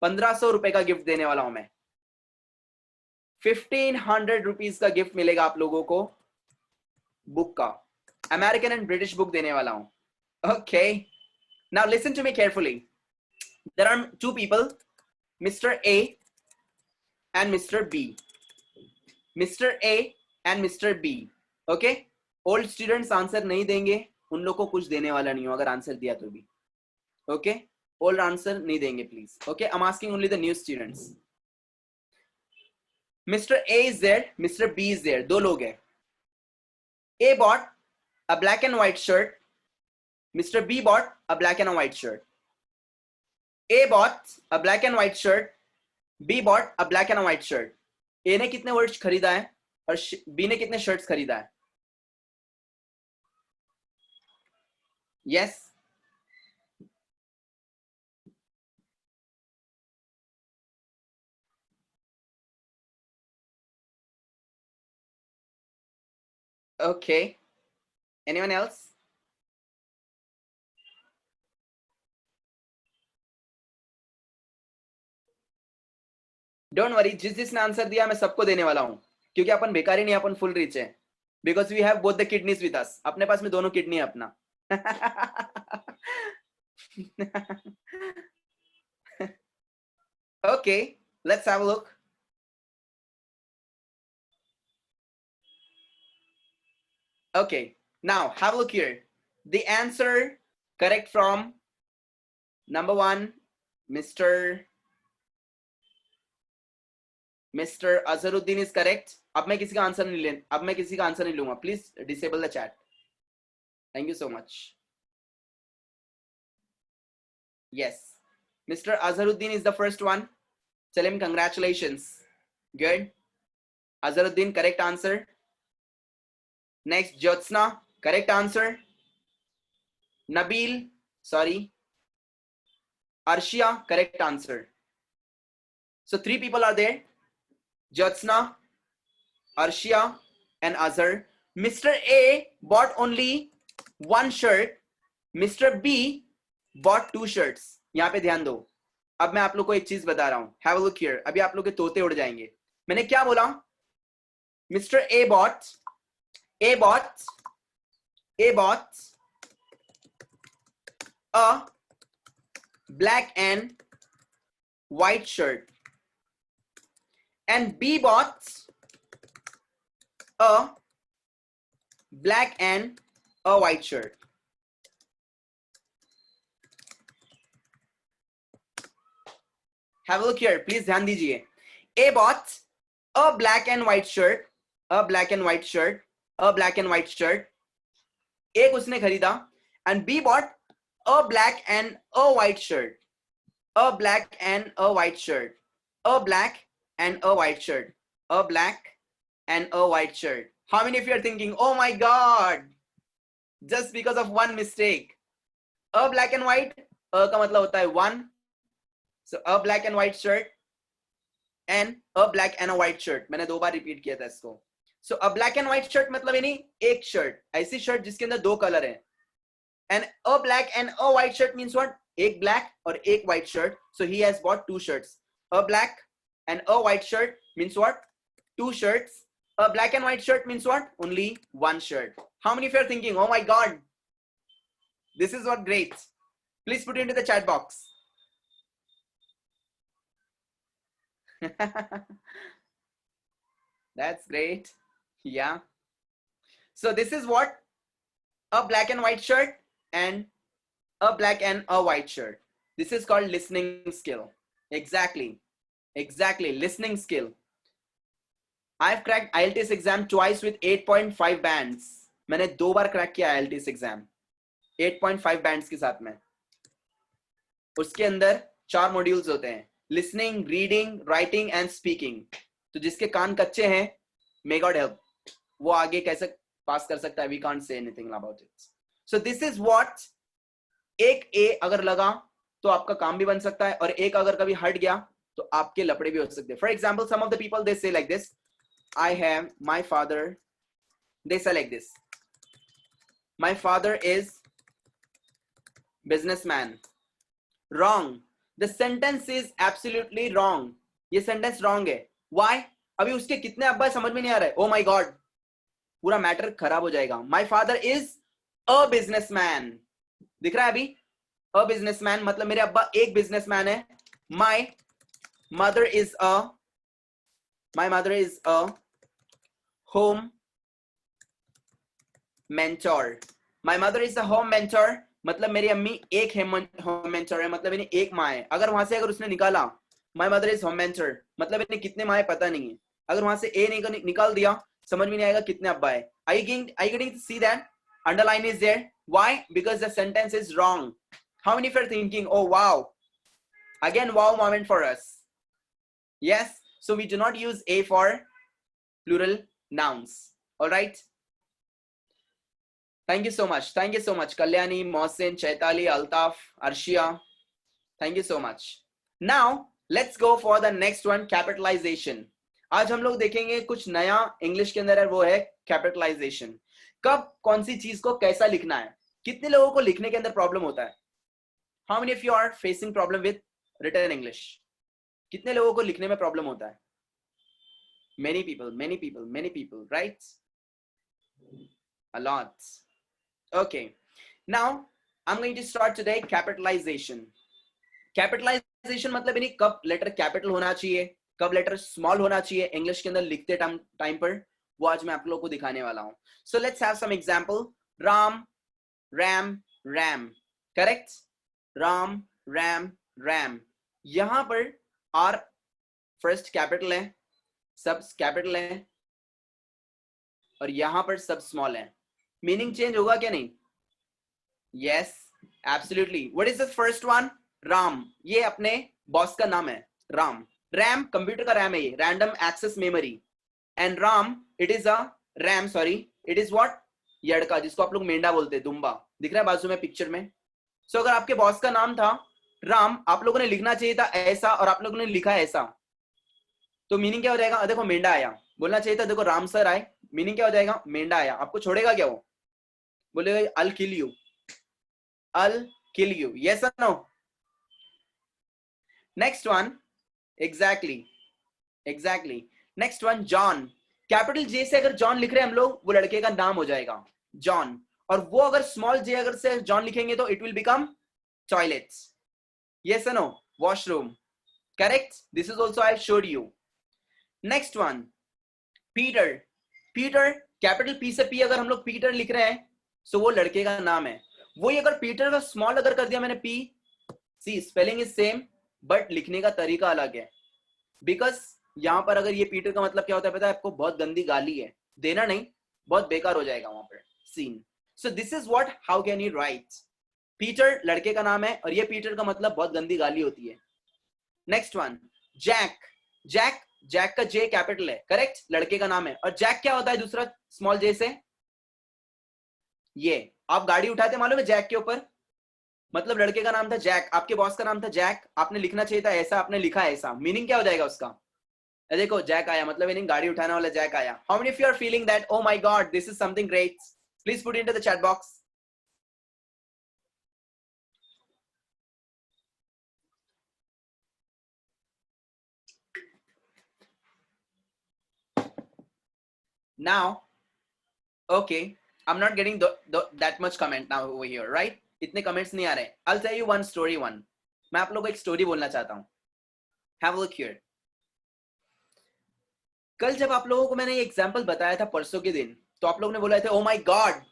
1500 रुपए का gift देने वाला हूं मैं. 1500 rupees का gift मिलेगा आप लोगों को बुक का. अमेरिकन एंड ब्रिटिश बुक देने वाला हूं. Okay. Now listen to me carefully. There are two people, Mr. A and Mr. B. Mr. A and Mr. B. Okay. Old students answer नहीं देंगे, उन लोग को कुछ देने वाला नहीं हो अगर आंसर दिया तो भी. Okay. Old आंसर नहीं देंगे please. Okay. I'm asking only the new students. Mr. A is there, Mr. B is there. दो लोग हैं. A bought a black and white shirt. Mr. B bought a black and a white shirt. A bought a black and white shirt. B bought a black and a white shirt. A ने कितने words खरीदा है और B ने कितने shirts खरीदा है? Yes. Okay. Anyone else? Don't worry, जिसने आंसर दिया मैं सबको देने वाला हूं क्योंकि अपन बेकारी नहीं, अपन फुल रिच है. Because we have both the kidneys with us. अपने पास में दोनों किडनी है अपना. Okay, let's have a look. Okay, now have a look here. The answer correct from number one, Mr. Azharuddin is correct. अब मैं किसी का आंसर नहीं लूंगा. Please disable the chat. Thank you so much. Yes, Mr. Azharuddin is the first one. Tell him congratulations. Good. Azharuddin, correct answer. Next, Jyotsna, correct answer. Nabil, sorry. Arshia, correct answer. So 3 people are there. Jyotsna, Arshia and Azhar. Mr. A bought only one shirt. Mr. B bought two shirts. यहाँ पे ध्यान दो. अब मैं आप लोग को एक चीज बता रहा हूं. Have a look here. अभी आप लोग के तोते उड़ जाएंगे. मैंने क्या बोला? Mr. A bought a black and white shirt, and B bought a black and a white shirt. Have a look here, please ध्यान दीजिए. A bought a black and white shirt, a black and white shirt, a black and white shirt. एक उसने खरीदा. And B bought a black and a white shirt, a black and a white shirt, a black and a white shirt, a black and a white shirt. How many of you are thinking, oh my God, just because of one mistake? A black and white, a का मतलब होता है one. So a black and white shirt and a black and a white shirt. मैंने दो बार repeat किया था इसको. So a black and white shirt मतलब यानी एक शर्ट, ऐसी शर्ट जिसके अंदर दो कलर हैं. And a black and a white shirt means what? एक black और एक white shirt. So he has bought two shirts. A black and a white shirt means what? Two shirts. A black and white shirt means what? Only one shirt. How many of you are thinking, oh my God, this is what great? Please put it into the chat box. That's great. Yeah. So this is what? A black and white shirt and a black and a white shirt. This is called listening skill. Exactly. Listening skill. I've cracked IELTS exam twice with 8.5 bands. मैंने दो बार crack किया IELTS exam 8.5 bands के साथ में. उसके अंदर 4 modules होते हैं, listening, reading, writing and speaking. तो जिसके कान कच्चे हैं, मे गॉड हेल्प, वो आगे कैसे पास कर सकता है? We can't say anything about it. So this is what. एक ए अगर लगा तो आपका काम भी बन सकता है, और एक अगर कभी हट गया तो आपके लपड़े भी हो सकते हैं. For example, some of the people they say like this, I have my father. They say like this, my father is businessman. Wrong. The sentence is absolutely wrong. ये sentence wrong है. Why? अभी उसके कितने अब्बा समझ में नहीं आ रहा है. Oh my God, पूरा मैटर खराब हो जाएगा. My father is a businessman. दिख रहा है अभी? A businessman मतलब मेरे अब्बा एक businessman है. My mother is a home mentor. My mother is a home mentor मतलब मेरी अम्मी एक होम मेंटर है, मतलब इन्हें एक माँ है. अगर वहां से अगर उसने निकाला my mother is home mentor, मतलब इन्हें कितने माँ है पता नहीं है. अगर वहां से ए निकाल दिया, समझ में नहीं आएगा कितने अब्बा है. Are you getting to see that? Underline is there. Why? Because the sentence is wrong. How many of you are thinking, oh wow, again wow moment for us? Yes. So we do not use a for plural nouns. All right. Thank you so much. Kalyani, Mohsin, Chaitali, Altaf, Arshia. Thank you so much. Now let's go for the next one, capitalization. आज हम लोग देखेंगे कुछ नया English के अंदर है, वो है कैपिटलाइजेशन. कब कौन सी चीज को कैसा लिखना है. कितने लोगों को लिखने के अंदर प्रॉब्लम होता है? How many of you are facing problem with written English? कितने लोगों को लिखने में प्रॉब्लम होता है? Many people, right? A lot. Okay, now I'm going to start today capitalization. Capitalization मतलब नहीं कब लेटर कैपिटल होना चाहिए, कब लेटर स्मॉल होना चाहिए इंग्लिश के अंदर लिखते टाइम पर, वो आज मैं आप लोगों को दिखाने वाला हूं. So let's have some example. Ram, ram, ram. Correct? Ram, ram, ram. यहां पर R फर्स्ट कैपिटल है, सब कैपिटल है, और यहां पर सब स्मॉल है. मीनिंग चेंज होगा क्या नहीं? Yes, absolutely. What is the first one? Ram. ये अपने बॉस का नाम है, राम. रैम कंप्यूटर का रैम है, ये random access memory. And Ram, it is a RAM, sorry, it is what? यड़का, जिसको आप लोग मेंढा बोलते हैं, दुम्बा. दिख रहा है बाजू में पिक्चर में. सो अगर आपके बॉस का नाम था राम, आप लोगों ने लिखना चाहिए था ऐसा, और आप लोगों ने लिखा ऐसा, तो मीनिंग क्या हो जाएगा? देखो मेंढा आया, बोलना चाहिए था देखो राम सर आए, मीनिंग क्या हो जाएगा, मेंढा आया, आपको छोड़ेगा क्या वो, बोलेगा I'll kill you, I'll kill you, yes or no? Next one, exactly, next one, John, capital J से अगर जॉन लिख रहे हैं हम लोग, वो लड़के का नाम हो जाएगा जॉन, और वो अगर स्मॉल जे अगर से जॉन लिखेंगे तो it will become toilets, yes or no? Washroom, correct, this is also I showed you. Next one, Peter, Peter capital P से पी अगर हम लोग पीटर लिख रहे हैं तो वो लड़के का नाम है, वही अगर पीटर का स्मॉल अगर कर दिया मैंने P, see spelling is same but लिखने का तरीका अलग है, बिकॉज यहां पर अगर ये पीटर का मतलब क्या होता है पता है आपको, बहुत गंदी गाली है, देना नहीं, बहुत बेकार हो जाएगा वहां पर seen. So this is what, how can you write, Peter लड़के का नाम है और ये पीटर का मतलब बहुत गंदी गाली होती है. Next one, Jack, Jack, Jack का जे कैपिटल है, करेक्ट, लड़के का नाम है, और जैक क्या होता है दूसरा स्मॉल जे से, ये आप गाड़ी उठाते मालूम है जैक के ऊपर, मतलब लड़के का नाम था जैक, आपके बॉस का नाम था जैक, आपने लिखना चाहिए था ऐसा, आपने लिखा ऐसा, मीनिंग क्या हो जाएगा उसका, देखो जैक आया मतलब मीनिंग गाड़ी उठाने वाला जैक आया. How many of you are feeling that oh my God this is something great, please put into the chat box. Now, okay, I'm not getting that much comment now over here, right? इतने comments नहीं आ रहे. I'll tell you one story. मैं आप लोगों को एक story बोलना चाहता हूँ. Have a look here. कल जब आप लोगों को मैंने ये एग्जाम्पल बताया था परसों के दिन, तो आप लोगों ने बोला था ओ माय गॉड,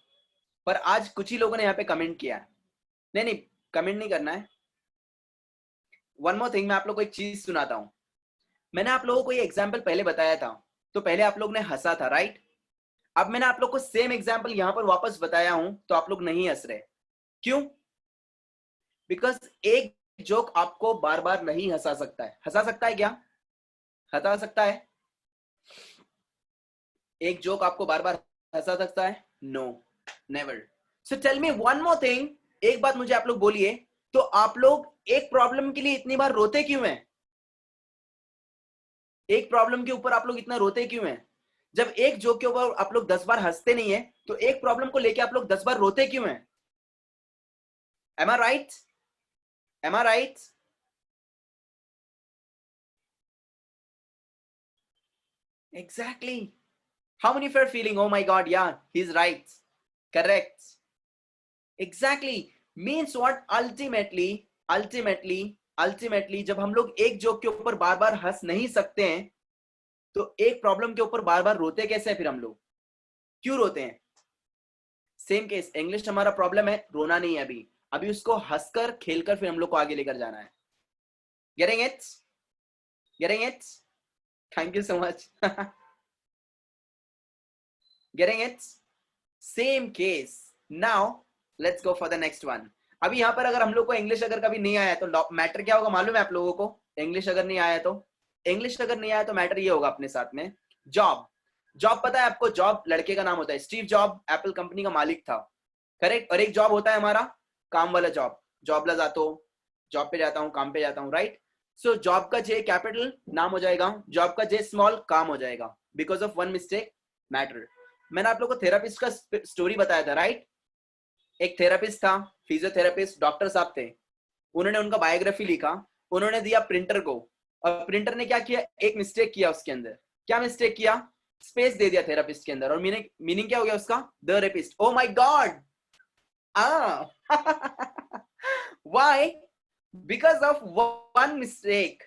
पर आज कुछ ही लोगों ने यहाँ पे कमेंट किया. नहीं, कमेंट नहीं करना है. वन मोर थिंग, मैं आप लोगों को एक चीज सुनाता हूँ. मैंने आप लोगों को ये एग्जाम्पल पहले बताया था, तो पहले आप लोग ने हंसा था, राइट? अब मैंने आप लोग को सेम एग्जाम्पल यहाँ पर वापस बताया हूं, तो आप लोग नहीं हंस रहे. क्यों? बिकॉज एक जोक आपको बार बार नहीं हंसा सकता है. हंसा सकता है क्या? हंसा सकता है? एक जोक आपको बार बार हंसा सकता है? No, never. So tell me one more thing, एक बात मुझे आप लोग बोलिए, तो आप लोग एक प्रॉब्लम के लिए इतनी बार रोते क्यों हैं? एक प्रॉब्लम के ऊपर आप लोग इतना रोते क्यों हैं? जब एक जोक के ऊपर आप लोग 10 बार हंसते नहीं है, तो एक प्रॉब्लम को लेके आप लोग 10 बार रोते क्यों हैं? Am I right? Am I right? Exactly. How many of you are feeling, oh my God, yeah, he's right. Correct. Exactly. Means what? Ultimately, जब हम लोग एक जोक के ऊपर बार बार हंस नहीं सकते हैं, तो एक प्रॉब्लम के ऊपर बार बार रोते कैसे हैं फिर हम लोग? क्यों रोते हैं? सेम केस, इंग्लिश हमारा प्रॉब्लम है, रोना नहीं है अभी, अभी उसको हंसकर खेलकर फिर हम लोग को आगे लेकर जाना है. Getting it? Getting it? Thank you so much. Getting it? Same case. Now let's go for the next one. अभी यहाँ पर अगर हम लोग को इंग्लिश अगर कभी नहीं आया तो मैटर क्या होगा मालूम है आप लोगों को? इंग्लिश अगर नहीं आया तो मैटर ये होगा अपने साथ में, जॉब. जॉब पता है आपको? जॉब लड़के का नाम होता है. स्टीव जॉब एप्पल कंपनी का मालिक था, करेक्ट. और एक जॉब होता है हमारा काम वाला जॉब, जॉबला जाता हूँ, जॉब पे जाता हूँ, काम पे जाता हूँ, राइट. सो जॉब का जे कैपिटल नाम हो जाएगा, जॉब का जे स्मॉल काम हो जाएगा, because of one mistake matter. मैंने आप लोगों को थेरापिस्ट का स्टोरी बताया था, राइट. एक थेरापिस्ट था, फिजियोथेरापिस्ट, डॉक्टर साहब थे, उन्होंने उनका बायोग्राफी लिखा, उन्होंने दिया प्रिंटर को, और प्रिंटर ने क्या किया, एक मिस्टेक किया उसके अंदर. क्या मिस्टेक किया? स्पेस दे दिया थेरापिस्ट के अंदर, और मीनिंग क्या हो गया उसका? The rapist. Oh my God. Why? Because of one mistake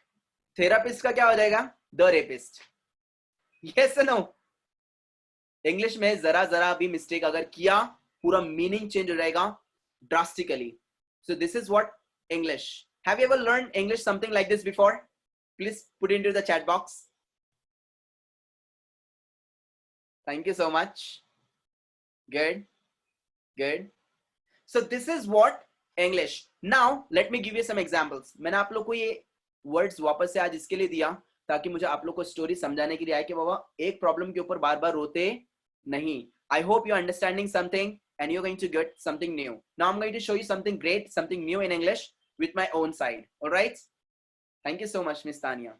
therapist का क्या हो जाएगा? The rapist. Yes no? English में जरा जरा भी मिस्टेक अगर किया, पूरा मीनिंग चेंज हो जाएगा drastically. So this is what English. Have you ever learned English something like this before? Please put into the chat box. Thank you so much. Good. Good. So this is what English. Now let me give you some examples. मैंने आप लोग को ये words वापस से आज इसके लिए दिया ताकि मुझे आप लोग को स्टोरी समझाने के लिए आए कि बाबा एक प्रॉब्लम के ऊपर बार बार रोते नहीं. I hope you're understanding something and you're going to get something new. Now I'm going to show you something great, something new in English with my own side. All right? Thank you so much, Miss Tanya.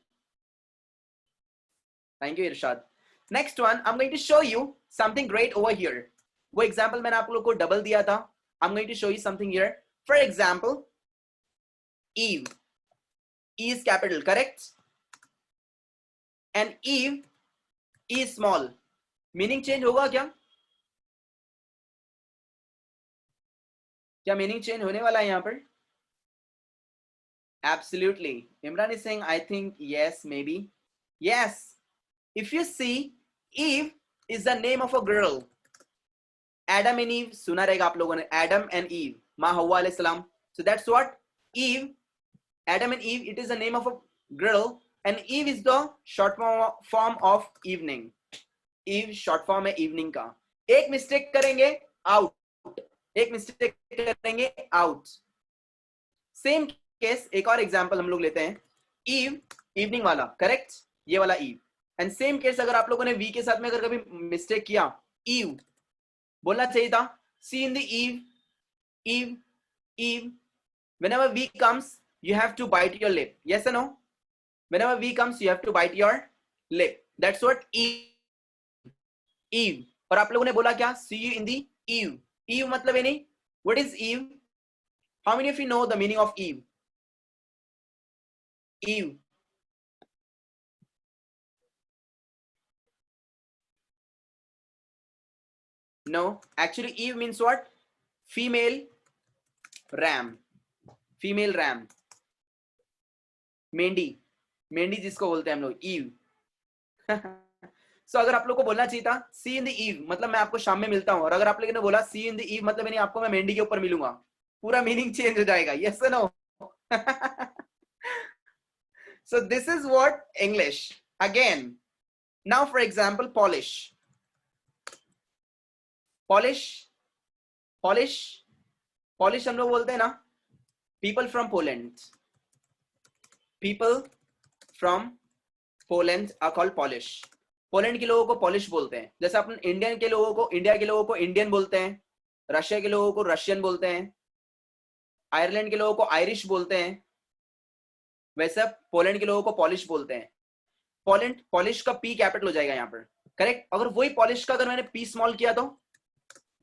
Thank you, Irshad. Next one, I'm going to show you something great over here. वो example मैंने आप लोगों को double दिया था. I'm going to show you something here. For example, Eve. E is capital, correct? And Eve is small. Meaning change होगा क्या? क्या meaning change होने वाला है यहाँ पर? Absolutely. Imran is saying, I think yes, maybe. Yes. If you see, Eve is the name of a girl. Adam and Eve, सुना रहेगा आप लोगों ने. Adam and Eve, माँ हव्वा अलैहि सलाम. So that's what Eve, Adam and Eve, it is the name of a girl, and Eve is the short form of evening. Eve short form है evening का. एक mistake करेंगे out. एक mistake करेंगे out. Same case, एक और example हम लोग लेते हैं. Eve, evening वाला, correct? ये वाला Eve. एंड सेम केस अगर आप लोगों ने वी के साथ में अगर कभी मिस्टेक किया, ईव बोलना चाहिए था. See in the eve, eve, eve. whenever v comes you have to bite your lip. Yes or no? whenever v comes you have to bite your lip. That's what eve, eve. और आप लोगों ने बोला क्या? see you in the eve. eve मतलब यानी what is eve? how many of you know the meaning of eve? eve. No, actually Eve means what? Female ram. Female ram. मेंढी. मेंढी जिसको बोलते हैं हम लोग, ईव. So अगर आप लोग को बोलना चाहिए था सी इन द ईव मतलब मैं आपको शाम में मिलता हूं, और अगर आप लोगों ने बोला सी इन द ईव मतलब यानी आपको मैं मेंढी के ऊपर मिलूंगा, पूरा मीनिंग चेंज हो जाएगा. Yes or no? So this is what English. Again, now for example, polish. Polish, polish, polish हम लोग बोलते हैं ना. People from Poland. People from Poland are called Polish. Poland के लोगों को पॉलिश बोलते हैं. जैसे अपन इंडियन के लोगों को, इंडिया के लोगों को इंडियन बोलते हैं, रशिया के लोगों को रशियन बोलते हैं, आयरलैंड के लोगों को आयरिश बोलते हैं, वैसे पोलैंड के लोगों को पॉलिश बोलते हैं. पोलैंड, पॉलिश का पी कैपिटल हो जाएगा यहाँ पर, करेक्ट? अगर वही पॉलिश का अगर मैंने पी स्मॉल किया तो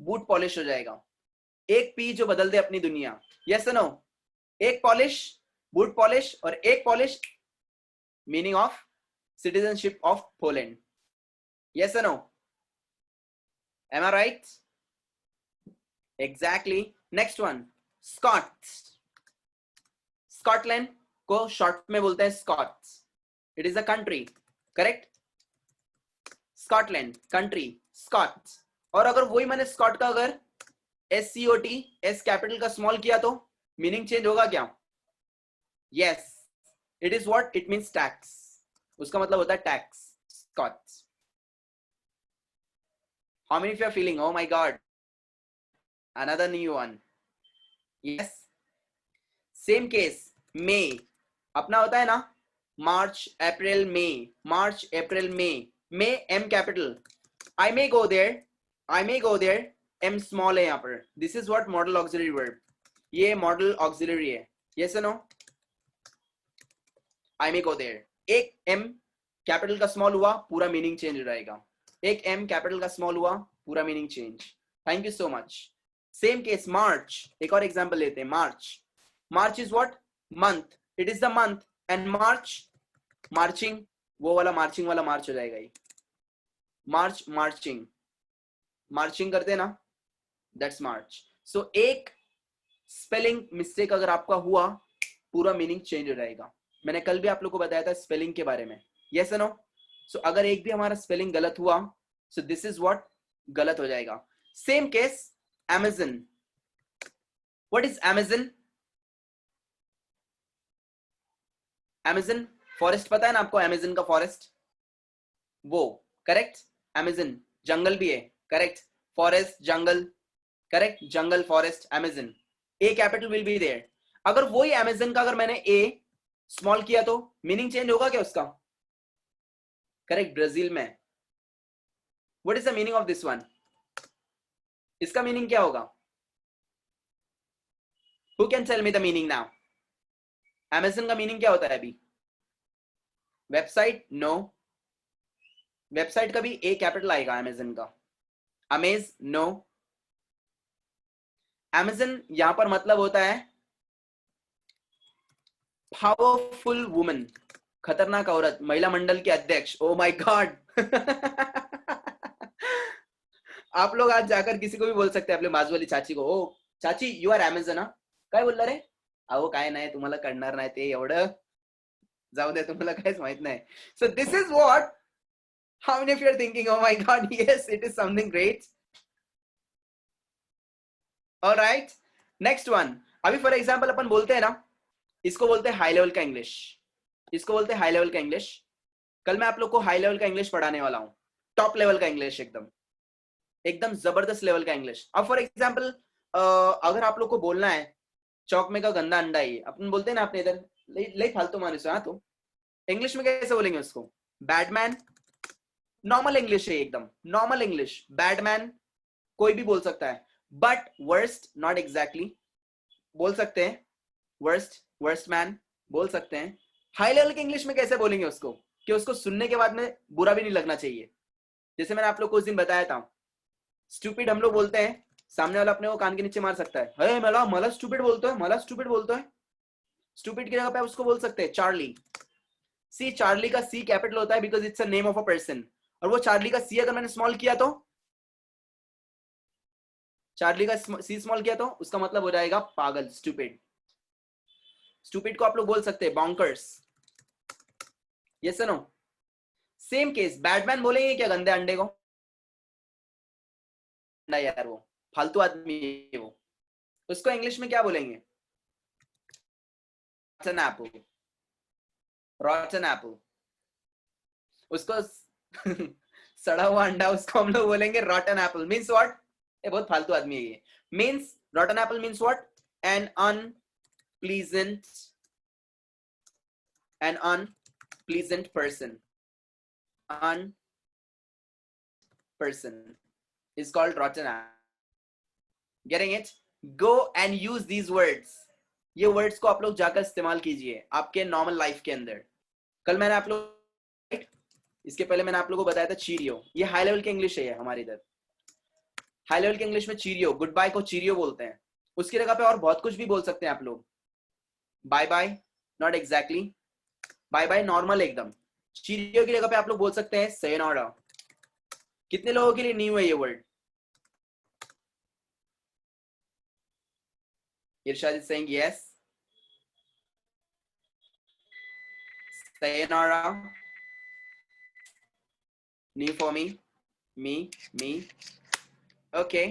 बूट पॉलिश हो जाएगा. एक पी जो बदल दे अपनी दुनिया. Yes or no? एक पॉलिश बूट पॉलिश, और एक polish meaning of citizenship of Poland. Yes or no? Am I right? Exactly. Next one, Scots. Scotland को short में बोलते हैं Scots. It is a country, correct? Scotland, country, Scots. और अगर वही मैंने Scot का अगर SCOT, S कैपिटल का स्मॉल किया तो मीनिंग चेंज होगा क्या? Yes. It is what? It means tax. उसका मतलब होता है tax. Scots. How many of you are feeling, oh my god, another new one? Yes. Same case, May. अपना होता है ना, March, April, May. March, April, May. May, M capital. I may go there. I may go there. M small है यहाँ पर. This is what modal auxiliary verb. ये modal auxiliary है. Yes or no? I may go there. एक M capital का small हुआ, पूरा meaning change हो जाएगा. एक M कैपिटल का स्मॉल हुआ, पूरा meaning change. Thank you so much. Same case March. एक और एग्जांपल लेते हैं. March. March is what? Month. It is the month. And March, marching, वो वाला मार्चिंग वाला मार्च हो जाएगा ये. मार्च, मार्चिंग, मार्चिंग करते हैं ना, दैट्स मार्च. सो एक स्पेलिंग मिस्टेक अगर आपका हुआ, पूरा मीनिंग चेंज हो जाएगा. मैंने कल भी आप लोग को बताया था स्पेलिंग के बारे में. Yes or no? सो अगर एक भी हमारा स्पेलिंग गलत हुआ, सो दिस इज व्हाट, गलत हो जाएगा. Same case Amazon. What is Amazon? Amazon forest पता है ना आपको? Amazon का फॉरेस्ट, वो, करेक्ट? Amazon जंगल भी है, करेक्ट? फॉरेस्ट, जंगल, करेक्ट? जंगल, forest, Amazon. A capital will be there. अगर वही Amazon का अगर मैंने ए स्मॉल किया तो मीनिंग चेंज होगा क्या उसका? करेक्ट, ब्राजील में. What is the meaning of this one? इसका मीनिंग क्या होगा? Who can tell me the meaning now? Amazon का मीनिंग क्या होता है अभी? वेबसाइट? नो. वेबसाइट का भी ए कैपिटल आएगा अमेजन का. Amaze no. अमेजन यहां पर मतलब होता है पावरफुल वुमन, खतरनाक औरत, महिला मंडल के अध्यक्ष. ओ माय गॉड. आप लोग आज जाकर किसी को भी बोल सकते हैं, आपले बाजू वाली चाची को, ओ चाची यू आर अमेझॉन. हा काय बोलला रे? अहो काय नाही, तुम्हाला कळणार नाही ते एवढं, जाऊ दे, तुम्हाला काहीच माहित नाही. So this is what, how many of you are thinking oh my God yes it is something great. Alright, next one. अभी फॉर एग्जांपल अपन बोलते हैं ना, इसको बोलते हैं हाई लेवल का इंग्लिश. इसको बोलते हैं हाई लेवल का इंग्लिश. कल मैं आप लोग को हाई लेवल का इंग्लिश पढ़ाने वाला हूं. टॉप लेवल का इंग्लिश, एकदम एकदम जबरदस्त लेवल का इंग्लिश. अब फॉर एग्जांपल अगर आप लोग को बोलना है चौक में का गंदा अंडा ही, अपन बोलते हैं ना अपने इधर ले फालतू मानुस. हाँ, तो इंग्लिश में कैसे बोलेंगे उसको? बैडमैन. नॉर्मल इंग्लिश है, एकदम नॉर्मल इंग्लिश. बैडमैन कोई भी बोल सकता है, बट वर्स्ट नॉट एग्जैक्टली बोल सकते हैं. वर्स्ट, वर्स्ट मैन बोल सकते हैं. हाई लेवल के इंग्लिश में कैसे बोलेंगे उसको कि उसको सुनने के बाद में बुरा भी नहीं लगना चाहिए. जैसे मैंने आप लोग को उस दिन बताया था, स्टूपिड हम लोग बोलते हैं, सामने वाला अपने को कान के नीचे मार सकता है, हे मला मला स्टूपिड बोलतो है, मला स्टूपिड बोलतो है. स्टूपिड की जगह पे उसको बोल सकते हैं चार्ली. सी, चार्ली का सी कैपिटल होता है because it's a name of a person. और वो चार्ली का सी अगर मैंने स्मॉल किया तो, चार्ली का सी स्मॉल किया तो उसका मतलब हो जाएगा पागल, स्टूपिड. स्टूपिड को आप लोग बोल सकते हैं bonkers. Yes no. Same case, bad man बोलेंगे क्या गंदे अंडे को? यार वो फालतू आदमी है वो. उसको इंग्लिश में क्या बोलेंगे? रॉटन एप्पल. रॉटन एप्पल. उसको सड़ा हुआ अंडा, उसको हम लोग बोलेंगे रॉटन एप्पल. Means what? ये बहुत फालतू आदमी है ये. Means rotten apple means what? An unpleasant, an unpleasant person. An person is called rotten apple. Getting it? Go and use these words. ये वर्ड्स को आप लोग जाकर इस्तेमाल कीजिए आपके नॉर्मल लाइफ के अंदर. कल मैंने आप लोग, इसके पहले मैंने आप लोगों को बताया था चीरियो. ये हाई लेवल के इंग्लिश है हमारे इधर. हाई लेवल के इंग्लिश में चीरियो, गुड बाय को चीरियो बोलते हैं. उसकी जगह पे और बहुत कुछ भी बोल सकते हैं आप लोग. Bye bye not exactly bye bye, normal एकदम. चीरियो की जगह पे आप लोग बोल सकते हैं sayonara. कितने लोगों के लिए न्यू है ये word? Irshad is saying yes. Sayonara. New for me. Me. Okay.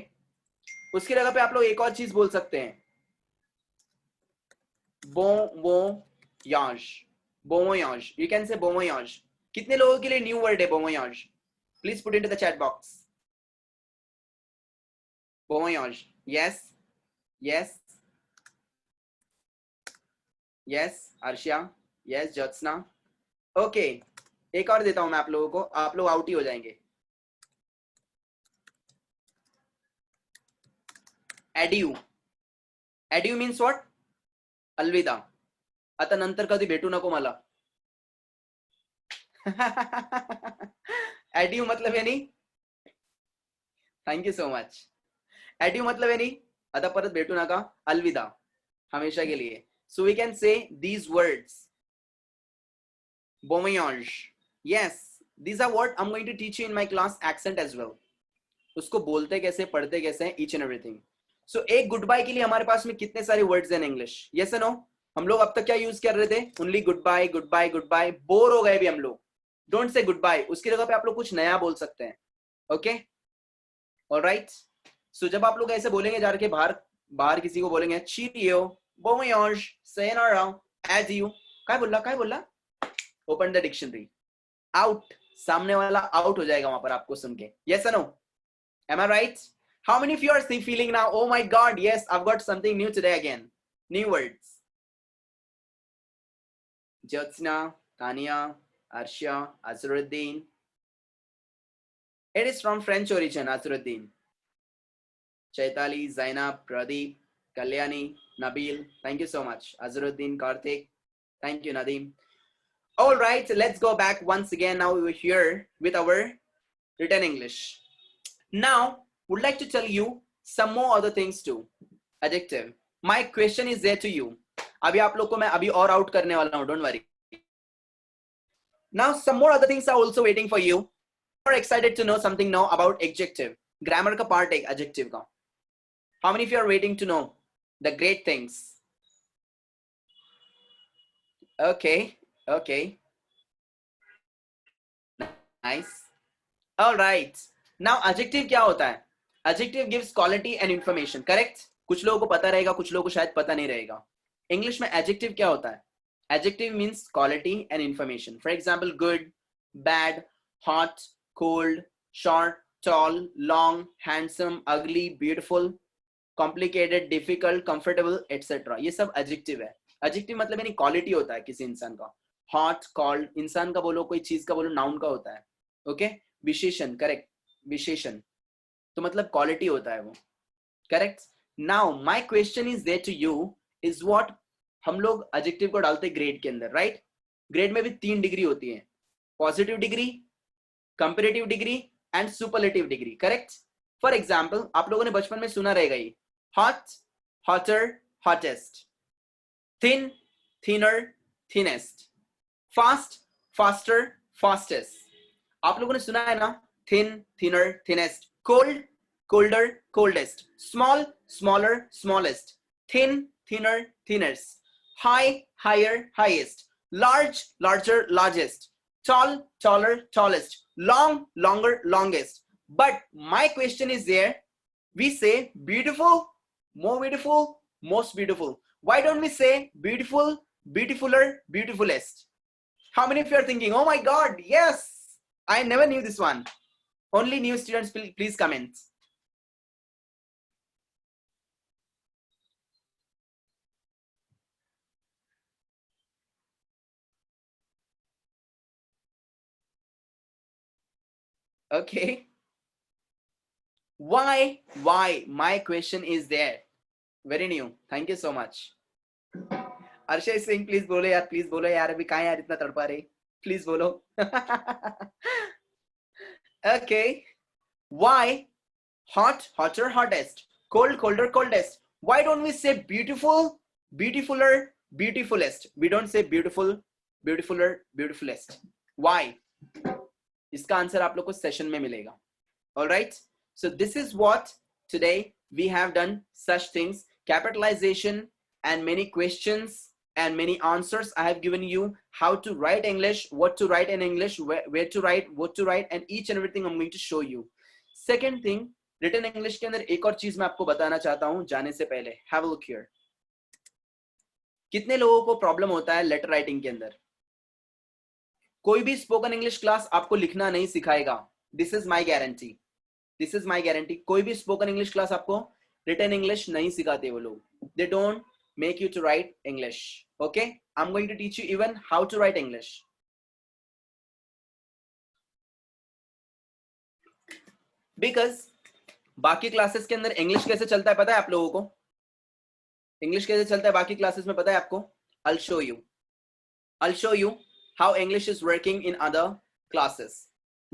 उसकी जगह पे आप लोग एक और चीज बोल सकते हैं, bon voyage. Bon voyage. You can say bon voyage. कितने लोगों के लिए न्यू वर्ड है bon voyage? Please put into the chat box. Bon voyage. Yes. Yes. Yes. Arshia. Yes. Jyotsna. Okay. एक और देता हूं मैं आप लोगों को, आप लोग आउट ही हो जाएंगे. Adieu. Adieu means what? अलविदा. आता नंतर कधी भेटू नको मला. Adieu मतलब यानी, thank you so much. Adieu मतलब यानी आता परत भेटू नका, अलविदा, हमेशा के लिए. So we can say these words. Bon voyage. Yes, these are what I'm going to teach you in my class accent as well. उसको बोलते कैसे, पढ़ते कैसे हैं, each and everything. So एक गुड बाय के लिए हमारे पास में कितने सारे वर्ड्स हैं इंग्लिश? Yes or no? हम लोग अब तक क्या यूज कर रहे थे? Only good bye good bye good bye. Bore हो गए भी हम लोग. डोंट से गुड बाय, उसकी जगह पे आप लोग कुछ नया बोल सकते हैं. Okay, alright. सो जब आप लोग ऐसे बोलेंगे जा के बाहर किसी को बोलेंगे cheerio, bon voyage, sayonara, adieu. काय बोला? Open the dictionary. आउट. सामने वाला आउट हो जाएगा वहां पर आपको सुन के. Yes or no? Am I right? How many of you are feeling now, oh my god, yes, I've got something new today again. New words. Jyotsna, Tania, Arshia, Azruddin. It is from French origin, Azruddin. Chaitali, Zainab, Pradeep, Kalyani, Nabil. Thank you so much. Azruddin, Karthik. Thank you, Nadeem. All right, let's go back once again. Now we're here with our written English. Now, would like to tell you some more other things too. Adjective. My question is there to you. अभी आप लोग को मैं अभी और out करने वाला हूँ. Don't worry. Now, some more other things are also waiting for you. You are excited to know something now about adjective. Grammar का part है adjective का. How many of you are waiting to know the great things? Okay. Okay. Nice. All right. Now adjective क्या होता है? Adjective gives quality and information. Correct? कुछ लोगों को पता रहेगा, कुछ लोगों को शायद पता नहीं रहेगा. English में adjective क्या होता है? Adjective means quality and information. For example, good, bad, hot, cold, short, tall, long, handsome, ugly, beautiful, complicated, difficult, comfortable, etc. ये सब adjective है. Adjective मतलब यानी quality होता है किसी इंसान का. Hot, cold, इंसान का बोलो, कोई चीज का बोलो, noun का होता है. Okay? विशेषण, correct? विशेषण तो मतलब क्वालिटी होता है वो. Correct. Now my question is there to you is what हम लोग एडजेक्टिव को डालते हैं ग्रेड के अंदर, राइट? ग्रेड में भी 3 डिग्री होती है. Positive degree, comparative degree and superlative degree. Correct. For example आप लोगों ने बचपन में सुना रहेगा ये hot, hotter, hottest, thin, thinner, thinnest, fast, faster, fastest. आप लोगों ने सुना है ना? thin, thinner, thinnest, cold, colder, coldest, small, smaller, smallest, thin, thinner, thinnest, high, higher, highest, large, larger, largest, tall, taller, tallest, long, longer, longest. But my question is there, we say beautiful, more beautiful, most beautiful. Why don't we say beautiful, beautifuler, beautifulest? How many of you are thinking, oh my God, yes, I never knew this one. Only new students, please comment. Okay. Why? My question is there. Very new. Thank you so much. Arshay Singh, please bolo yaar, please bolo yaar. Abhi kahan yaar itna tadpa rahe? Please bolo. Okay. Why? Hot, hotter, hottest. Cold, colder, coldest. Why don't we say beautiful, beautifuler, beautifulest? We don't say beautiful, beautifuler, beautifulest. Why? इसका answer आप लोग को session में मिलेगा. All right. So this is what today we have done such things, capitalization and many questions and many answers. I have given you how to write English, what to write in English, where to write, what to write, and each and everything I'm going to show you. Second thing, written English के अंदर एक और चीज मैं आपको बताना चाहता हूं जाने से पहले. Have a look here. कितने लोगों को प्रॉब्लम होता है लेटर राइटिंग के अंदर? कोई भी स्पोकन इंग्लिश क्लास आपको लिखना नहीं सिखाएगा. This is my guarantee. This is my guarantee. कोई भी स्पोकन इंग्लिश क्लास आपको रिटन इंग्लिश नहीं सिखाते वो लोग. They don't make you to write English. Okay, I am going to teach you even how to write English. Because बाकी classes के अंदर इंग्लिश कैसे चलता है पता है आप लोगों को? इंग्लिश कैसे चलता है बाकी क्लासेस में पता है आपको? I'll show you how English is working in other classes.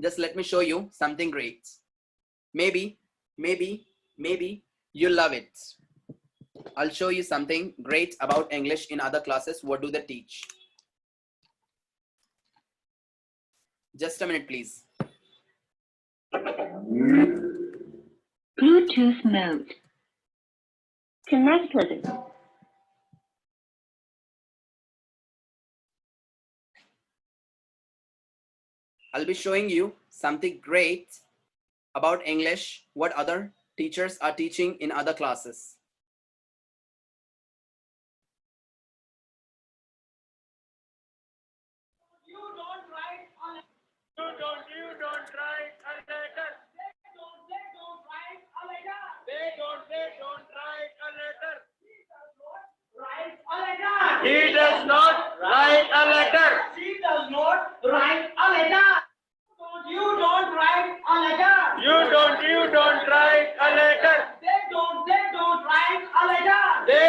Just let me show you something great. Maybe you'll love it. I'll show you something great about English in other classes. What do they teach? Just a minute, please. Bluetooth mode. Connected. I'll be showing you something great about English, what other teachers are teaching in other classes. You don't write a letter. You don't write a letter. They don't write a letter. They don't write a letter. He does not write a letter. She does not write a letter. You don't write a letter. You don't write a letter. They don't write a letter. They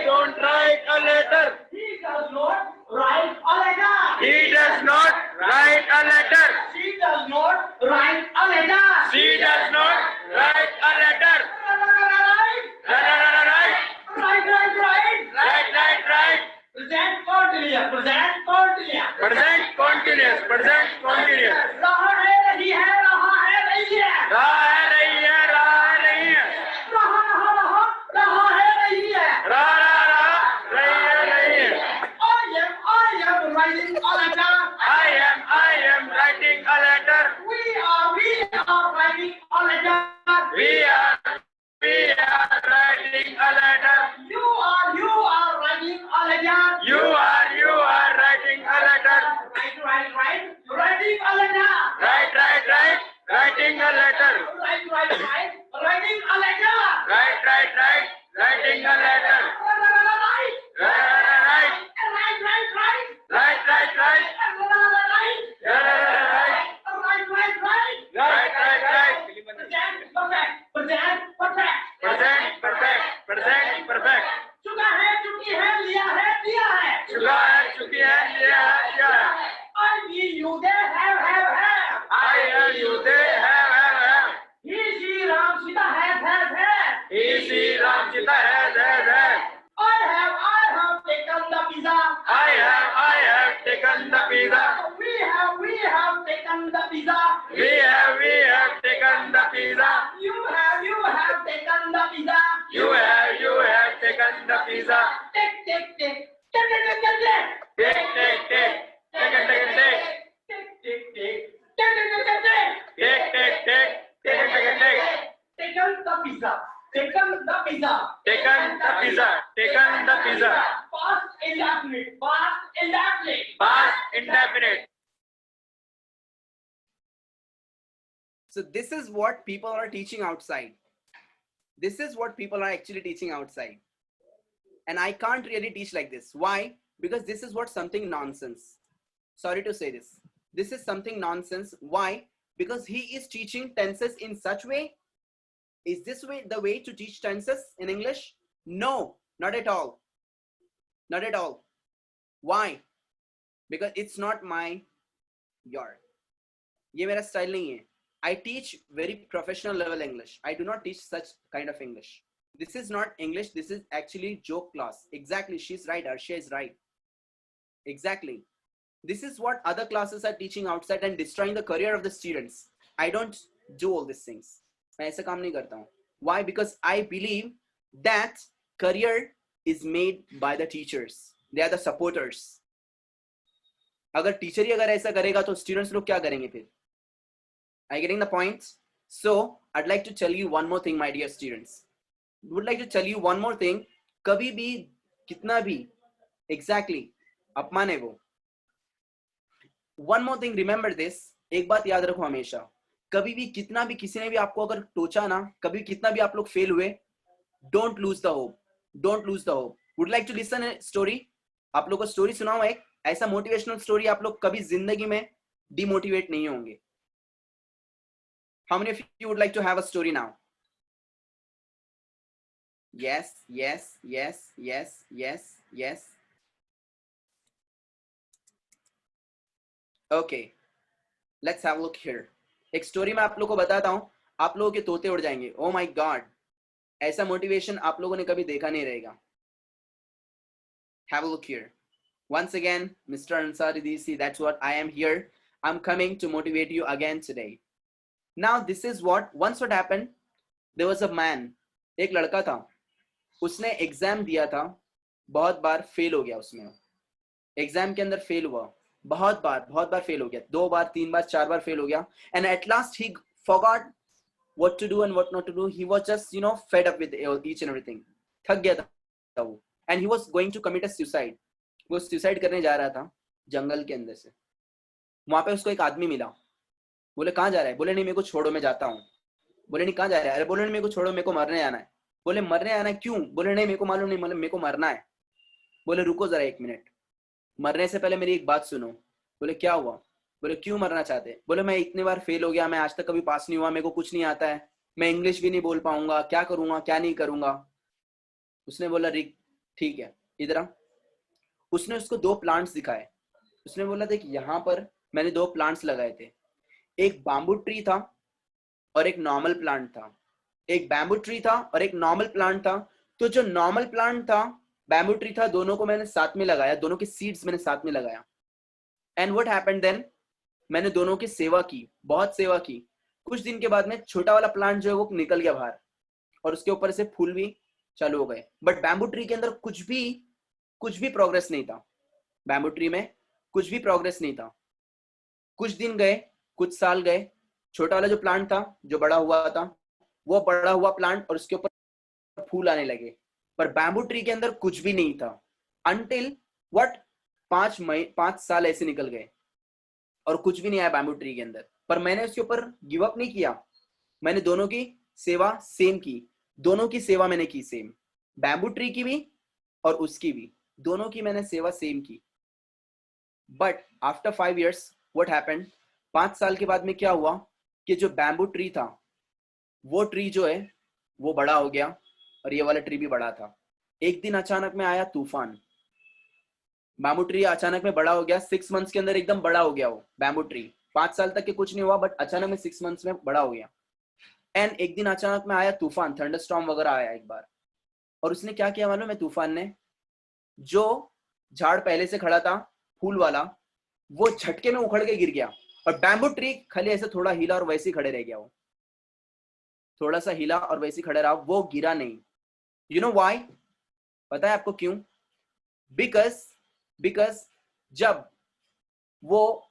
don't write a letter. He does not write a letter. He write a letter. She does not write a letter. She does not write a letter. Right. Present continuous. Present continuous. रहा है रही है. रहा है रही है. I am writing a letter. We are writing a letter. We are writing a letter. You are writing a letter. You are writing a letter. Right. Writing a letter. Right. Writing a letter. Right. Writing a letter. Right. Writing a letter. Present perfect. चुका है, चुकी है, लिया है, दिया है. चुका है, चुकी है, लिया है. I will you they have. I will you they have. He she Ram Sita has. He she Ram Sita has. I have taken the pizza. I have taken the pizza. We have taken the pizza. We have taken the pizza. You have taken the pizza. You have taken the pizza. Take. Taken the pizza. Past indefinite. So this is what people are teaching outside. This is what people are actually teaching outside. And I can't really teach like this. Why? Because this is what something nonsense. Sorry to say this. This is something nonsense. Why? Because he is teaching tenses in such way. Is this way the way to teach tenses in English? No, not at all. Not at all. Why? Because it's not my yard. ये मेरा style नहीं है. I teach very professional level English. I do not teach such kind of English. This is not English. This is actually joke class. Exactly. She's right. Arshia is right. Exactly. This is what other classes are teaching outside and destroying the career of the students. I don't do all these things. मैं ऐसा काम नहीं करता हूँ. Why? Because I believe that career is made by the teachers. They are the supporters. अगर teacher ही अगर ऐसा करेगा तो स्टूडेंट्स लोग क्या करेंगे फिर? Are you getting the point? So I'd like to tell you one more thing, my dear students. Would like to tell you one more thing. कभी भी कितना भी exactly अपमान है वो. One more thing, remember this. एक बात याद रखो हमेशा. कभी भी कितना भी किसी ने भी आपको अगर टोचा ना, कभी कितना भी आप लोग फेल हुए, don't lose the hope. Don't lose the hope. Would like to listen a story? आप लोग को स्टोरी सुनाऊं एक ऐसा मोटिवेशनल स्टोरी आप लोग कभी जिंदगी में डिमोटिवेट नहीं होंगे. How many of you would like to have a story now? Yes. Okay, let's have a look here. एक स्टोरी में आप लोगों को बताता हूं, आप लोगों के तोते उड़ जाएंगे. Oh my God, ऐसा मोटिवेशन आप लोगों ने कभी देखा नहीं रहेगा. Have a look here. Once again, Mr. Ansari DC, that's what I am here. I'm coming to motivate you again today. Now this is what what happened. There was a man, एक लड़का था, उसने exam दिया था, बहुत बार fail हो गया. उसमें एग्जाम के अंदर फेल हुआ, बहुत बार फेल हो गया, 2 बार 3 बार 4 बार फेल हो गया. And at last he forgot what to do and what not to do. He was just fed up with each and everything. थक गया था वो. And he was going to commit a suicide. वो suicide करने जा रहा था जंगल के अंदर से. वहां पे उसको एक आदमी मिला. बोले कहाँ जा रहा है? बोले नहीं मेरे को छोड़ो, मैं जाता हूँ. बोले नहीं कहाँ जा रहा है? अरे बोले नहीं मेरे को छोड़ो, मेरे को मरने आना है. बोले मरने आना है? क्यों? बोले नहीं मेरे को मालूम नहीं, मतलब मेरे को मरना है. बोले रुको जरा 1 मिनट, मरने से पहले मेरी एक बात सुनो. बोले क्या हुआ? बोले क्यों मरना चाहते? बोले मैं इतने बार फेल हो गया, मैं आज तक कभी पास नहीं हुआ, मेरे को कुछ नहीं आता है, मैं इंग्लिश भी नहीं बोल पाऊंगा, क्या करूंगा क्या नहीं करूंगा. उसने बोला रिक ठीक है इधर आ. उसने उसको 2 प्लांट्स दिखाए. उसने बोला देख यहाँ पर मैंने 2 प्लांट्स लगाए थे, एक बाम्बू ट्री था और एक नॉर्मल प्लांट था। एक बैम्बू ट्री था और एक नॉर्मल प्लांट था। तो जो नॉर्मल प्लांट था, बैम्बू ट्री था, दोनों को मैंने साथ में लगाया, दोनों के सीड्स मैंने साथ में लगाया। एंड व्हाट हैपेंड देन, मैंने दोनों की सेवा की, बहुत सेवा की। कुछ दिन के बाद में छोटा वाला प्लांट जो है वो निकल गया बाहर और उसके ऊपर से फूल भी चालू हो गए, बट बैम्बू ट्री के अंदर कुछ भी प्रोग्रेस नहीं था। बैम्बू ट्री में कुछ भी प्रोग्रेस नहीं था। कुछ दिन गए, कुछ साल गए, छोटा वाला जो प्लांट था जो बड़ा हुआ था, वो बड़ा हुआ प्लांट और उसके ऊपर फूल आने लगे, पर बैम्बू ट्री के अंदर कुछ भी नहीं था। अनटिल व्हाट, 5 साल ऐसे निकल गए और कुछ भी नहीं आया बैम्बू ट्री के अंदर। पर मैंने उसके ऊपर गिव अप नहीं किया, मैंने दोनों की सेवा सेम की, दोनों की सेवा मैंने की सेम, बैम्बू ट्री की भी और उसकी भी, दोनों की मैंने सेवा सेम की। But after 5 years what happened, 5 साल के बाद में क्या हुआ कि जो बैम्बू ट्री था, वो ट्री जो है वो बड़ा हो गया और ये वाला ट्री भी बड़ा था। एक दिन अचानक में आया तूफान, बैम्बू ट्री अचानक में बड़ा हो गया, 6 months के अंदर एकदम बड़ा हो गया वो बैम्बू ट्री। 5 साल तक के कुछ नहीं हुआ, बट अचानक में 6 months में बड़ा हो गया। एंड एक दिन अचानक में आया तूफान, थंडरस्टॉर्म वगैरह आया एक बार, और उसने क्या किया मालूम है, तूफान ने जो झाड़ पहले से खड़ा था फूल वाला, वो झटके में उखड़ के गिर गया और बैम्बू ट्री खाली ऐसे थोड़ा हिला और वैसे ही खड़े रह गया। वो थोड़ा सा हिला और वैसे ही खड़े रहा, वो गिरा नहीं। यू नो व्हाई, पता है आपको क्यों? बिकॉज जब वो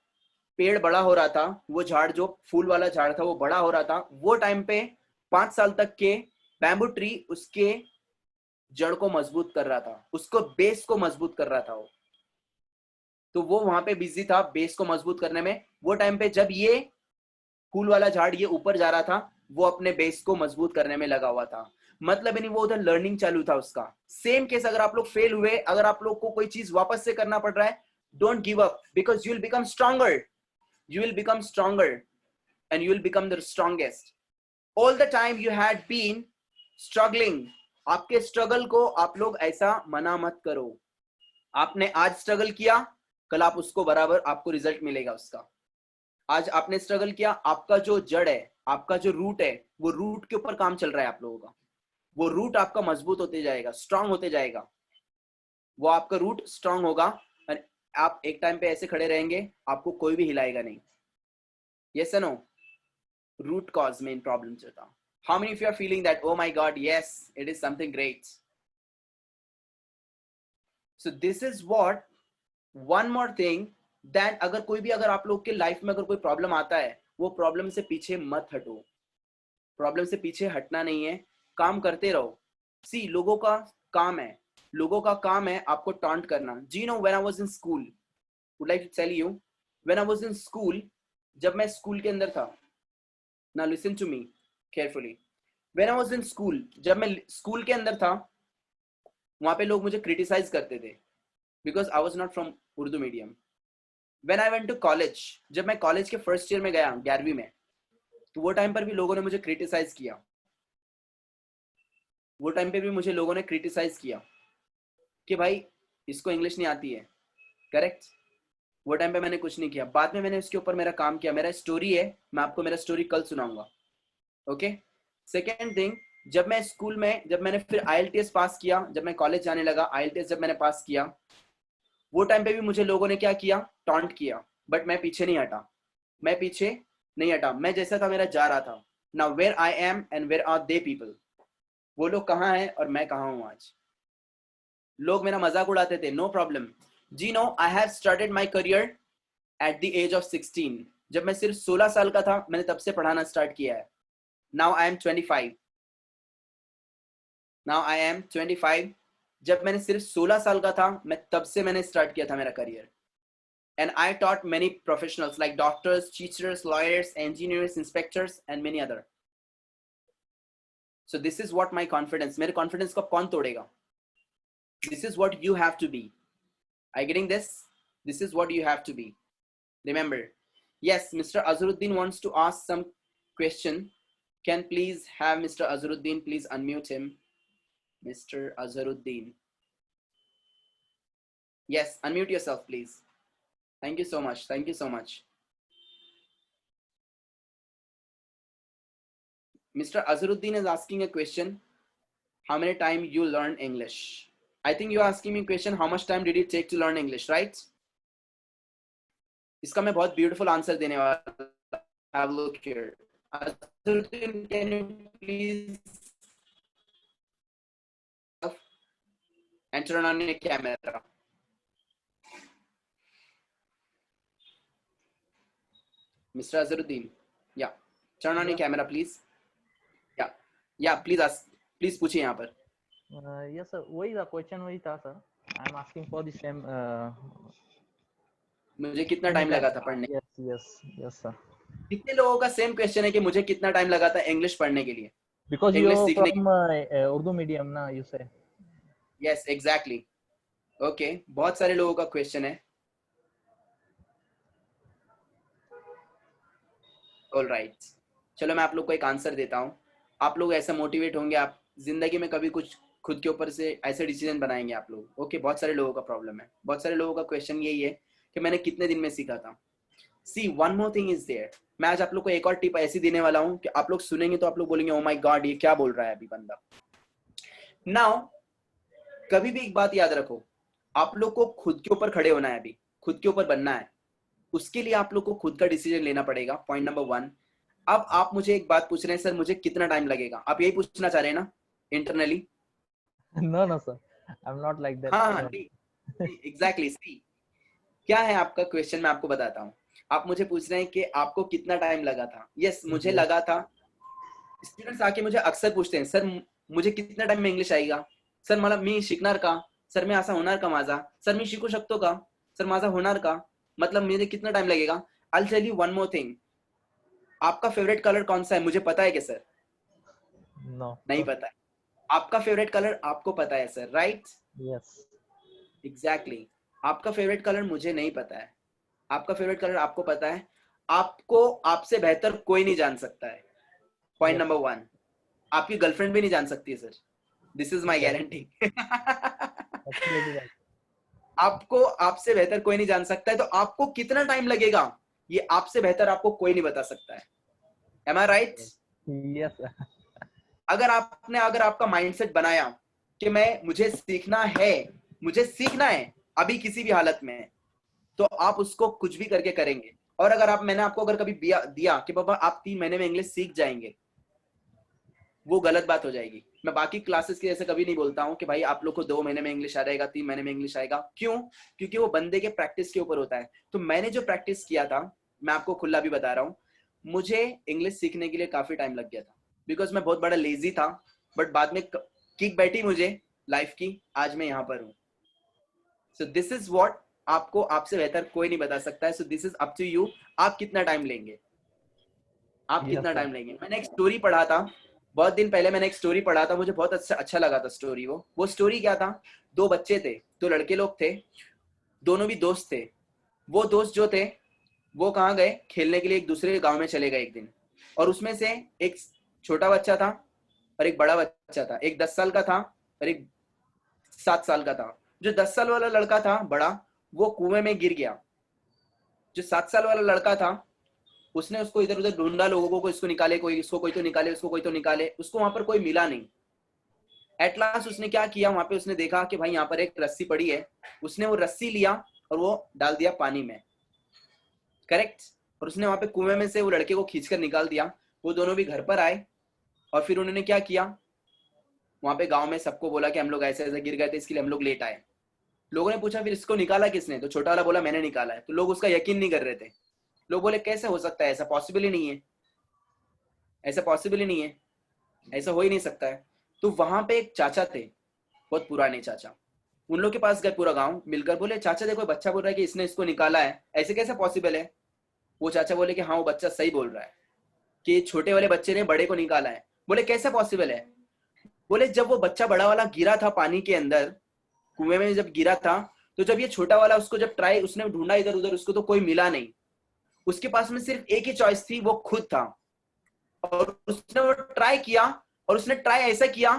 पेड़ बड़ा हो रहा था, वो झाड़ जो फूल वाला झाड़ था वो बड़ा हो रहा था, वो टाइम पे 5 साल तक के बैम्बू ट्री उसके जड़ को मजबूत कर रहा था, उसको बेस को मजबूत कर रहा था वो। तो वो वहां पे बिजी था बेस को मजबूत करने में। वो टाइम पे जब ये फूल वाला झाड़ ये ऊपर जा रहा था, वो अपने बेस को मजबूत करने में लगा हुआ था। मतलब नहीं, वो उधर लर्निंग चालू था उसका। सेम केस, अगर आप लोग फेल हुए, अगर आप लोग को कोई चीज वापस से करना पड़ रहा है, don't give up, because you will become stronger, you will become stronger and you will become the strongest. All the time you had been struggling, आपके स्ट्रगल को आप लोग ऐसा मना मत करो। आपने आज स्ट्रगल किया, कल आप उसको बराबर आपको रिजल्ट मिलेगा उसका। आज आपने स्ट्रगल किया, आपका जो जड़ है, आपका जो रूट है, वो रूट के ऊपर काम चल रहा है आप लोगों का। वो रूट आपका मजबूत होते जाएगा, स्ट्रांग होते जाएगा। वो आपका रूट स्ट्रांग होगा और आप एक टाइम पे ऐसे खड़े रहेंगे, आपको कोई भी हिलाएगा नहीं। Yes or no? Root cause main problem chata. How many of you are feeling that, oh my god, yes, it is something great? So this is what, one more thing, that अगर कोई भी, अगर आप लोग के life में अगर कोई प्रॉब्लम आता है, वो प्रॉब्लम से पीछे मत हटो। प्रॉब्लम से पीछे हटना नहीं है, काम करते रहो। सी, लोगों का काम है आपको टॉन्ट करना। जी no, when I was in school, would like to tell you, when I was in school, जब मैं स्कूल के अंदर था, now listen to me carefully, when I was in school, जब मैं स्कूल के अंदर था, वहां पे लोग मुझे क्रिटिसाइज करते थे because I was not from Urdu medium. when I went to college, जब मैं कॉलेज के फर्स्ट ईयर में गया 11वीं में, तो वो टाइम पर भी लोगों ने मुझे क्रिटिसाइज किया। वो टाइम पे भी मुझे लोगों ने क्रिटिसाइज किया कि भाई इसको इंग्लिश नहीं आती है, करेक्ट। वो टाइम पे मैंने कुछ नहीं किया, बाद में मैंने उसके ऊपर मेरा काम किया। मेरा स्टोरी है, मैं आपको मेरा स्टोरी कल सुनाऊंगा, ओके। सेकेंड थिंग, जब मैं स्कूल में, जब मैंने फिर IELTS पास किया, जब मैं कॉलेज जाने लगा, IELTS जब मैंने पास किया, वो टाइम पे भी मुझे लोगों ने क्या किया, टॉन्ट किया, बट मैं पीछे नहीं हटा, मैं जैसा था मेरा जा रहा था। Now where I am and where are they people, वो लोग कहाँ हैं और मैं कहाँ हूँ आज। लोग मेरा मजाक उड़ाते थे, नो प्रॉब्लम। जी no, I have started my career at the age of 16। जब मैं सिर्फ 16 साल का था, मैंने तब से पढ़ाना स्टार्ट किया है। Now I am 25. Now I am 25. जब मैंने सिर्फ 16 साल का था, मैं तब से मैंने स्टार्ट किया था मेरा career. And I taught many professionals like doctors, teachers, lawyers, engineers, inspectors, and many other. So this is what my confidence. मेरे confidence को कौन तोड़ेगा? This is what you have to be. Are you getting this? This is what you have to be. Remember. Yes, Mr. Azharuddin wants to ask some question. Can please have Mr. Azharuddin, please unmute him. Mr. Azharuddin. Yes, unmute yourself, please. Thank you so much. Thank you so much. Mr. Azharuddin is asking a question. How many time you learn English? I think you are asking me a question. How much time did it take to learn English, right? इसका मैं बहुत beautiful answer देने वाला. Have a look here. Azharuddin, can you please and turn on your camera? Mr. Azharuddin, yeah, turn on your camera, please. Yeah, please ask. Please पूछिए यहाँ पर. Yes sir, वही था क्वेश्चन, वही था sir. I am asking for the same. मुझे कितना time लगा था पढ़ने? Yes sir. कितने लोगों का सेम क्वेश्चन है कि मुझे कितना टाइम लगा था इंग्लिश पढ़ने के लिए? बिकॉज़ यू English आर सीखने फ्रॉम उर्दू मीडियम ना, यू से. Yes exactly. ओके, बहुत सारे लोगों का क्वेश्चन है. ऑलराइट, चलो मैं आप लोग को एक आंसर देता हूँ. आप लोग ऐसा मोटिवेट होंगे, आप जिंदगी में कभी कुछ खुद के ऊपर से ऐसे डिसीजन बनाएंगे आप लोग. ओके, बहुत सारे लोगों का प्रॉब्लम है. बहुत सारे लोगों का क्वेश्चन यही है कि मैंने कितने दिन में सीखा था. See one more thing is there. मैं आज आप लोग को एक और टिप ऐसी देने वाला हूँ कि आप लोग सुनेंगे तो आप लोग बोलेंगे ओ माय गॉड, ये क्या बोल रहा है अभी बंदा. नाउ कभी भी एक बात याद रखो, आप लोग को खुद के ऊपर खड़े होना है, अभी खुद के ऊपर बनना है. उसके लिए आप लोग को खुद का डिसीजन लेना पड़ेगा. Point number 1. अब आप मुझे एक बात पूछ रहे हैं, सर मुझे कितना टाइम लगेगा? आप यही पूछना चाह रहे हैं ना internally? No sir, I am not like that. हाँ एग्जैक्टली. सी क्या है आपका क्वेश्चन, मैं आपको बताता हूँ. आप मुझे पूछ रहे हैं कि आपको कितना टाइम लगा था. यस, मुझे लगा था. स्टुडंट्स आके मुझे अक्सर पूछते हैं, सर मुझे कितना टाइम में इंग्लिश आएगा? सर मला मी शिकणार का? सर मैं असा होणार का माझा? सर मी शिकू शकतो का? सर माझा होणार का? मतलब मुझे कितना टाइम लगेगा? I will tell you one more thing. आपका फेवरेट कलर कौन सा है मुझे पता है क्या सर? नो, नहीं पता है. आपका फेवरेट कलर आपको पता है सर, राइट? Yes exactly. आपका फेवरेट कलर मुझे नहीं पता है. आपका फेवरेट कलर आपको पता है. आपको आपसे बेहतर कोई नहीं जान सकता है. Point number 1. आपकी गर्लफ्रेंड भी नहीं जान सकती है sir. This is my guarantee. आपको आपसे बेहतर कोई नहीं जान सकता है. तो आपको कितना टाइम लगेगा ये आपसे बेहतर आपको कोई नहीं बता सकता है. एम आई राइट? यस. अगर आपका माइंडसेट बनाया कि मुझे सीखना है अभी किसी भी हालत में, तो आप उसको कुछ भी करके करेंगे. और अगर मैंने आपको अगर कभी दिया कि बाबा आप 3 महीने में इंग्लिश सीख जाएंगे, वो गलत बात हो जाएगी. मैं बाकी क्लासेस के जैसे कभी नहीं बोलता हूँ कि भाई आप लोग को 2 महीने में इंग्लिश आ जाएगा, 3 महीने में इंग्लिश आएगा. क्यों? क्योंकि वो बंदे के प्रैक्टिस के ऊपर होता है. तो मैंने जो प्रैक्टिस किया था, मैं आपको खुला भी बता रहा हूँ, मुझे इंग्लिश सीखने के लिए काफी टाइम लग गया था. बिकॉज मैं बहुत बड़ा लेजी था, बट बाद में किक बैठी मुझे लाइफ की. आज मैं यहाँ पर हूँ. सो दिस इज व्हाट आपको आपसे बेहतर कोई नहीं बता सकता है. So this is up to you. आप कितना टाइम लेंगे? टाइम लेंगे? मैंने एक स्टोरी पढ़ा था बहुत दिन पहले. मैंने एक स्टोरी पढ़ा था, मुझे बहुत अच्छा लगा था स्टोरी. वो स्टोरी क्या था? 2 बच्चे थे, 2 लड़के लोग थे, दोनों भी दोस्त थे. वो दोस्त जो थे वो कहाँ गए? खेलने के लिए एक दूसरे गांव में चले गए एक दिन. और उसमें से एक छोटा बच्चा था और एक बड़ा बच्चा था. एक 10 साल का था और एक 7 साल का था. जो 10 साल वाला लड़का था बड़ा, वो कुएं में गिर गया. जो 7 साल वाला लड़का था उसने उसको इधर उधर ढूंढा, लोगों को, इसको निकाले, कोई इसको, कोई तो निकाले उसको, कोई तो निकाले उसको. वहां पर कोई मिला नहीं. एट लास्ट उसने क्या किया, वहां पे उसने देखा कि भाई यहाँ पर एक रस्सी पड़ी है. उसने वो रस्सी लिया और वो डाल दिया पानी में. करेक्ट? और उसने वहां पे कुएं में से वो लड़के को खींचकर निकाल दिया. वो दोनों भी घर पर आए और फिर उन्होंने क्या किया, वहां पे गांव में सबको बोला कि हम लोग ऐसे ऐसे गिर गए थे, इसके लिए हम लोग लेट आए. लोगों ने पूछा फिर इसको निकाला किसने? तो छोटा वाला बोला मैंने निकाला है. तो लोग उसका यकीन नहीं कर रहे थे. लोग बोले कैसे हो सकता है, ऐसा पॉसिबल ही नहीं है, ऐसा पॉसिबल ही नहीं है, ऐसा हो ही नहीं सकता है. तो वहां पे एक चाचा थे, बहुत पुराने चाचा. उन लोग के पास गए पूरा गांव मिलकर, बोले चाचा देखो बच्चा बोल रहा है कि इसने इसको निकाला है, ऐसे कैसे पॉसिबल है? वो चाचा बोले कि हाँ वो बच्चा सही बोल रहा है कि छोटे वाले बच्चे ने बड़े को निकाला है. बोले कैसे पॉसिबल है? बोले जब वो बच्चा बड़ा वाला गिरा था पानी के अंदर, कुएं में जब गिरा था, तो जब ये छोटा वाला उसको जब ट्राई उसने ढूंढा इधर उधर, उसको तो कोई मिला नहीं. उसके पास में सिर्फ एक ही चॉइस थी, वो खुद था. और उसने वो ट्राई किया, और उसने ट्राई ऐसा किया,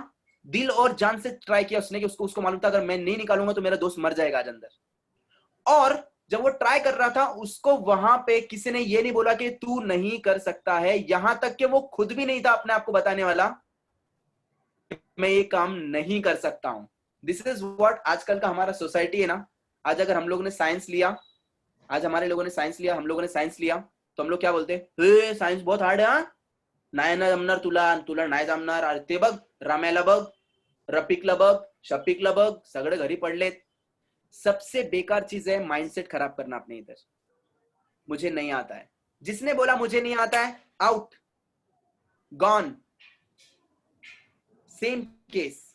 दिल और जान से ट्राई किया उसने कि उसको मालूम था अगर मैं नहीं निकालूंगा तो मेरा दोस्त मर जाएगा आज अंदर. और जब वो ट्राई कर रहा था उसको वहां पे किसी ने ये नहीं बोला कि तू नहीं कर सकता है, यहां तक कि वो खुद भी नहीं था अपने आप को बताने वाला मैं ये काम नहीं कर सकता हूं। दिस इज व्हाट आजकल का हमारा सोसाइटी है ना। आज अगर हम लोगों ने साइंस लिया, आज हमारे लोगों ने साइंस लिया, हम लोगों ने साइंस लिया, तो हम लोग क्या बोलते हैं, साइंस बहुत हार्ड है, नाही ना जमणार तुला, तुला नाही जमणार, अरे ते बघ राम्याला बघ, रपिकला बघ, शपिकला बघ, सगळे घरी पडलेत। सबसे बेकार चीज है माइंडसेट खराब करना अपने इधर। मुझे नहीं आता है, जिसने बोला मुझे नहीं आता है, आउट, गॉन। सेम केस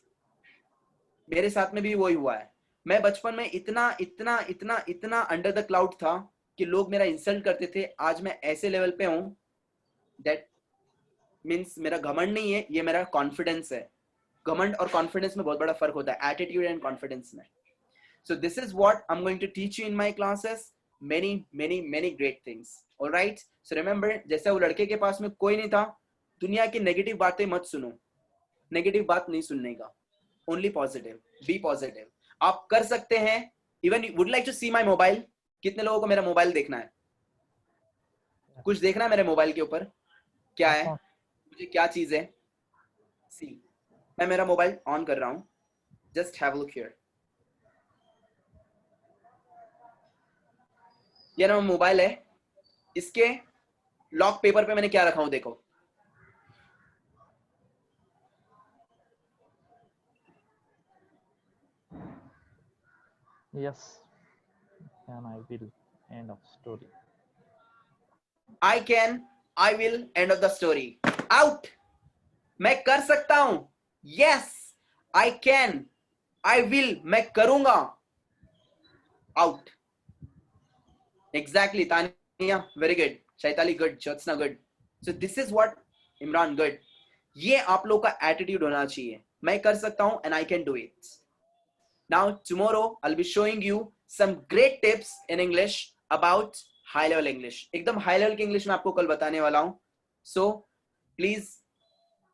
मेरे साथ में भी वही हुआ है। मैं बचपन में इतना इतना इतना इतना अंडर द क्लाउड था कि लोग मेरा इंसल्ट करते थे। आज मैं ऐसे लेवल पे हूं, दैट मीन्स मेरा घमंड नहीं है, ये मेरा कॉन्फिडेंस है। घमंड और कॉन्फिडेंस में बहुत बड़ा फर्क होता है, एटीट्यूड एंड कॉन्फिडेंस में। So this is what I'm going to teach you in my classes. Many great things. All right. So remember, जैसे वो लड़के के पास में कोई नहीं था, दुनिया की नेगेटिव बातें मत सुनो, नेगेटिव बात नहीं सुनने का, ओनली पॉजिटिव, बी पॉजिटिव। आप कर सकते हैं। Even would like to see my mobile. कितने लोगों को मेरा मोबाइल देखना है? कुछ देखना है मेरे मोबाइल के ऊपर क्या है, मुझे क्या चीज है? सी, मैं मेरा मोबाइल ऑन कर रहा हूं, just have a look here. ये ना मोबाइल है, इसके लॉक पेपर पे मैंने क्या रखा हूं देखो। Yes. And I will end of story. I can, I will, end of the story. Out. मैं कर सकता हूं। Yes, I can, I will, मैं करूंगा। Out. Exactly, Tania, very good. Shaitali, good. Jyotsna, good. So this is what Imran, good. ये आप लोग का एटीट्यूड होना चाहिए, मैं कर सकता हूं and I can do it. Now tomorrow I'll be showing you some great tips in English about high level English. एकदम high level की English मैं आपको कल बताने वाला हूं. So please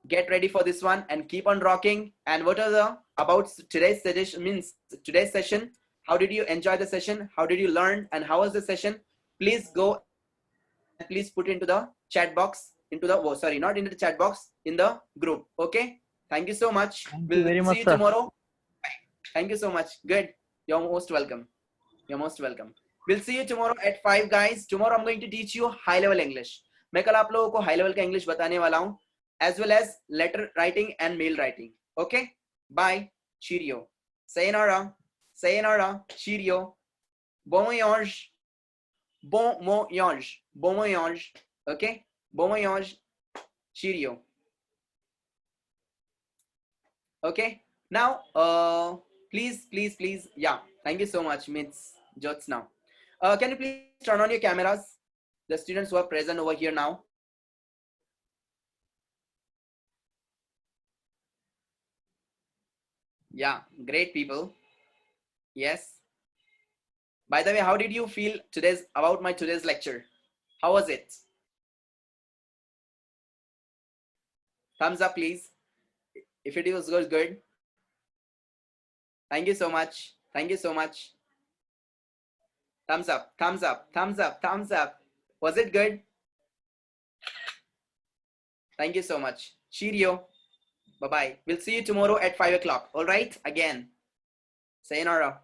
get ready for this one and keep on rocking. And what are the about today's session, means today's session? How did you enjoy the session? How did you learn? And how was the session? Please go and please put into the chat box, into the, oh, sorry, not into the chat box, in the group. Okay. Thank you so much. Thank you very See much, you sir. tomorrow. Thank you so much. Good. You're most welcome. You're most welcome. We'll see you tomorrow at 5, guys. Tomorrow I'm going to teach you high level English. मैं कल आप लोगों को high level का English बताने वाला हूँ, as well as letter writing and mail writing. Okay. Bye. Cheerio. Sayonara. Sayonara. Cheerio. Bon voyage. Bon voyage. Bon voyage. Okay. Bon voyage. Cheerio. Okay. Now, please, yeah, thank you so much, Miss Jyotsna. Can you please turn on your cameras, the students who are present over here now? Yeah, great people. Yes. By the way, how did you feel about my today's lecture? How was it? Thumbs up, please, if it was good. Thank you so much. Thank you so much. Thumbs up, thumbs up, thumbs up, thumbs up. Was it good? Thank you so much. Cheerio. Bye-bye. We'll see you tomorrow at 5 o'clock. All right? Again. Sayonara.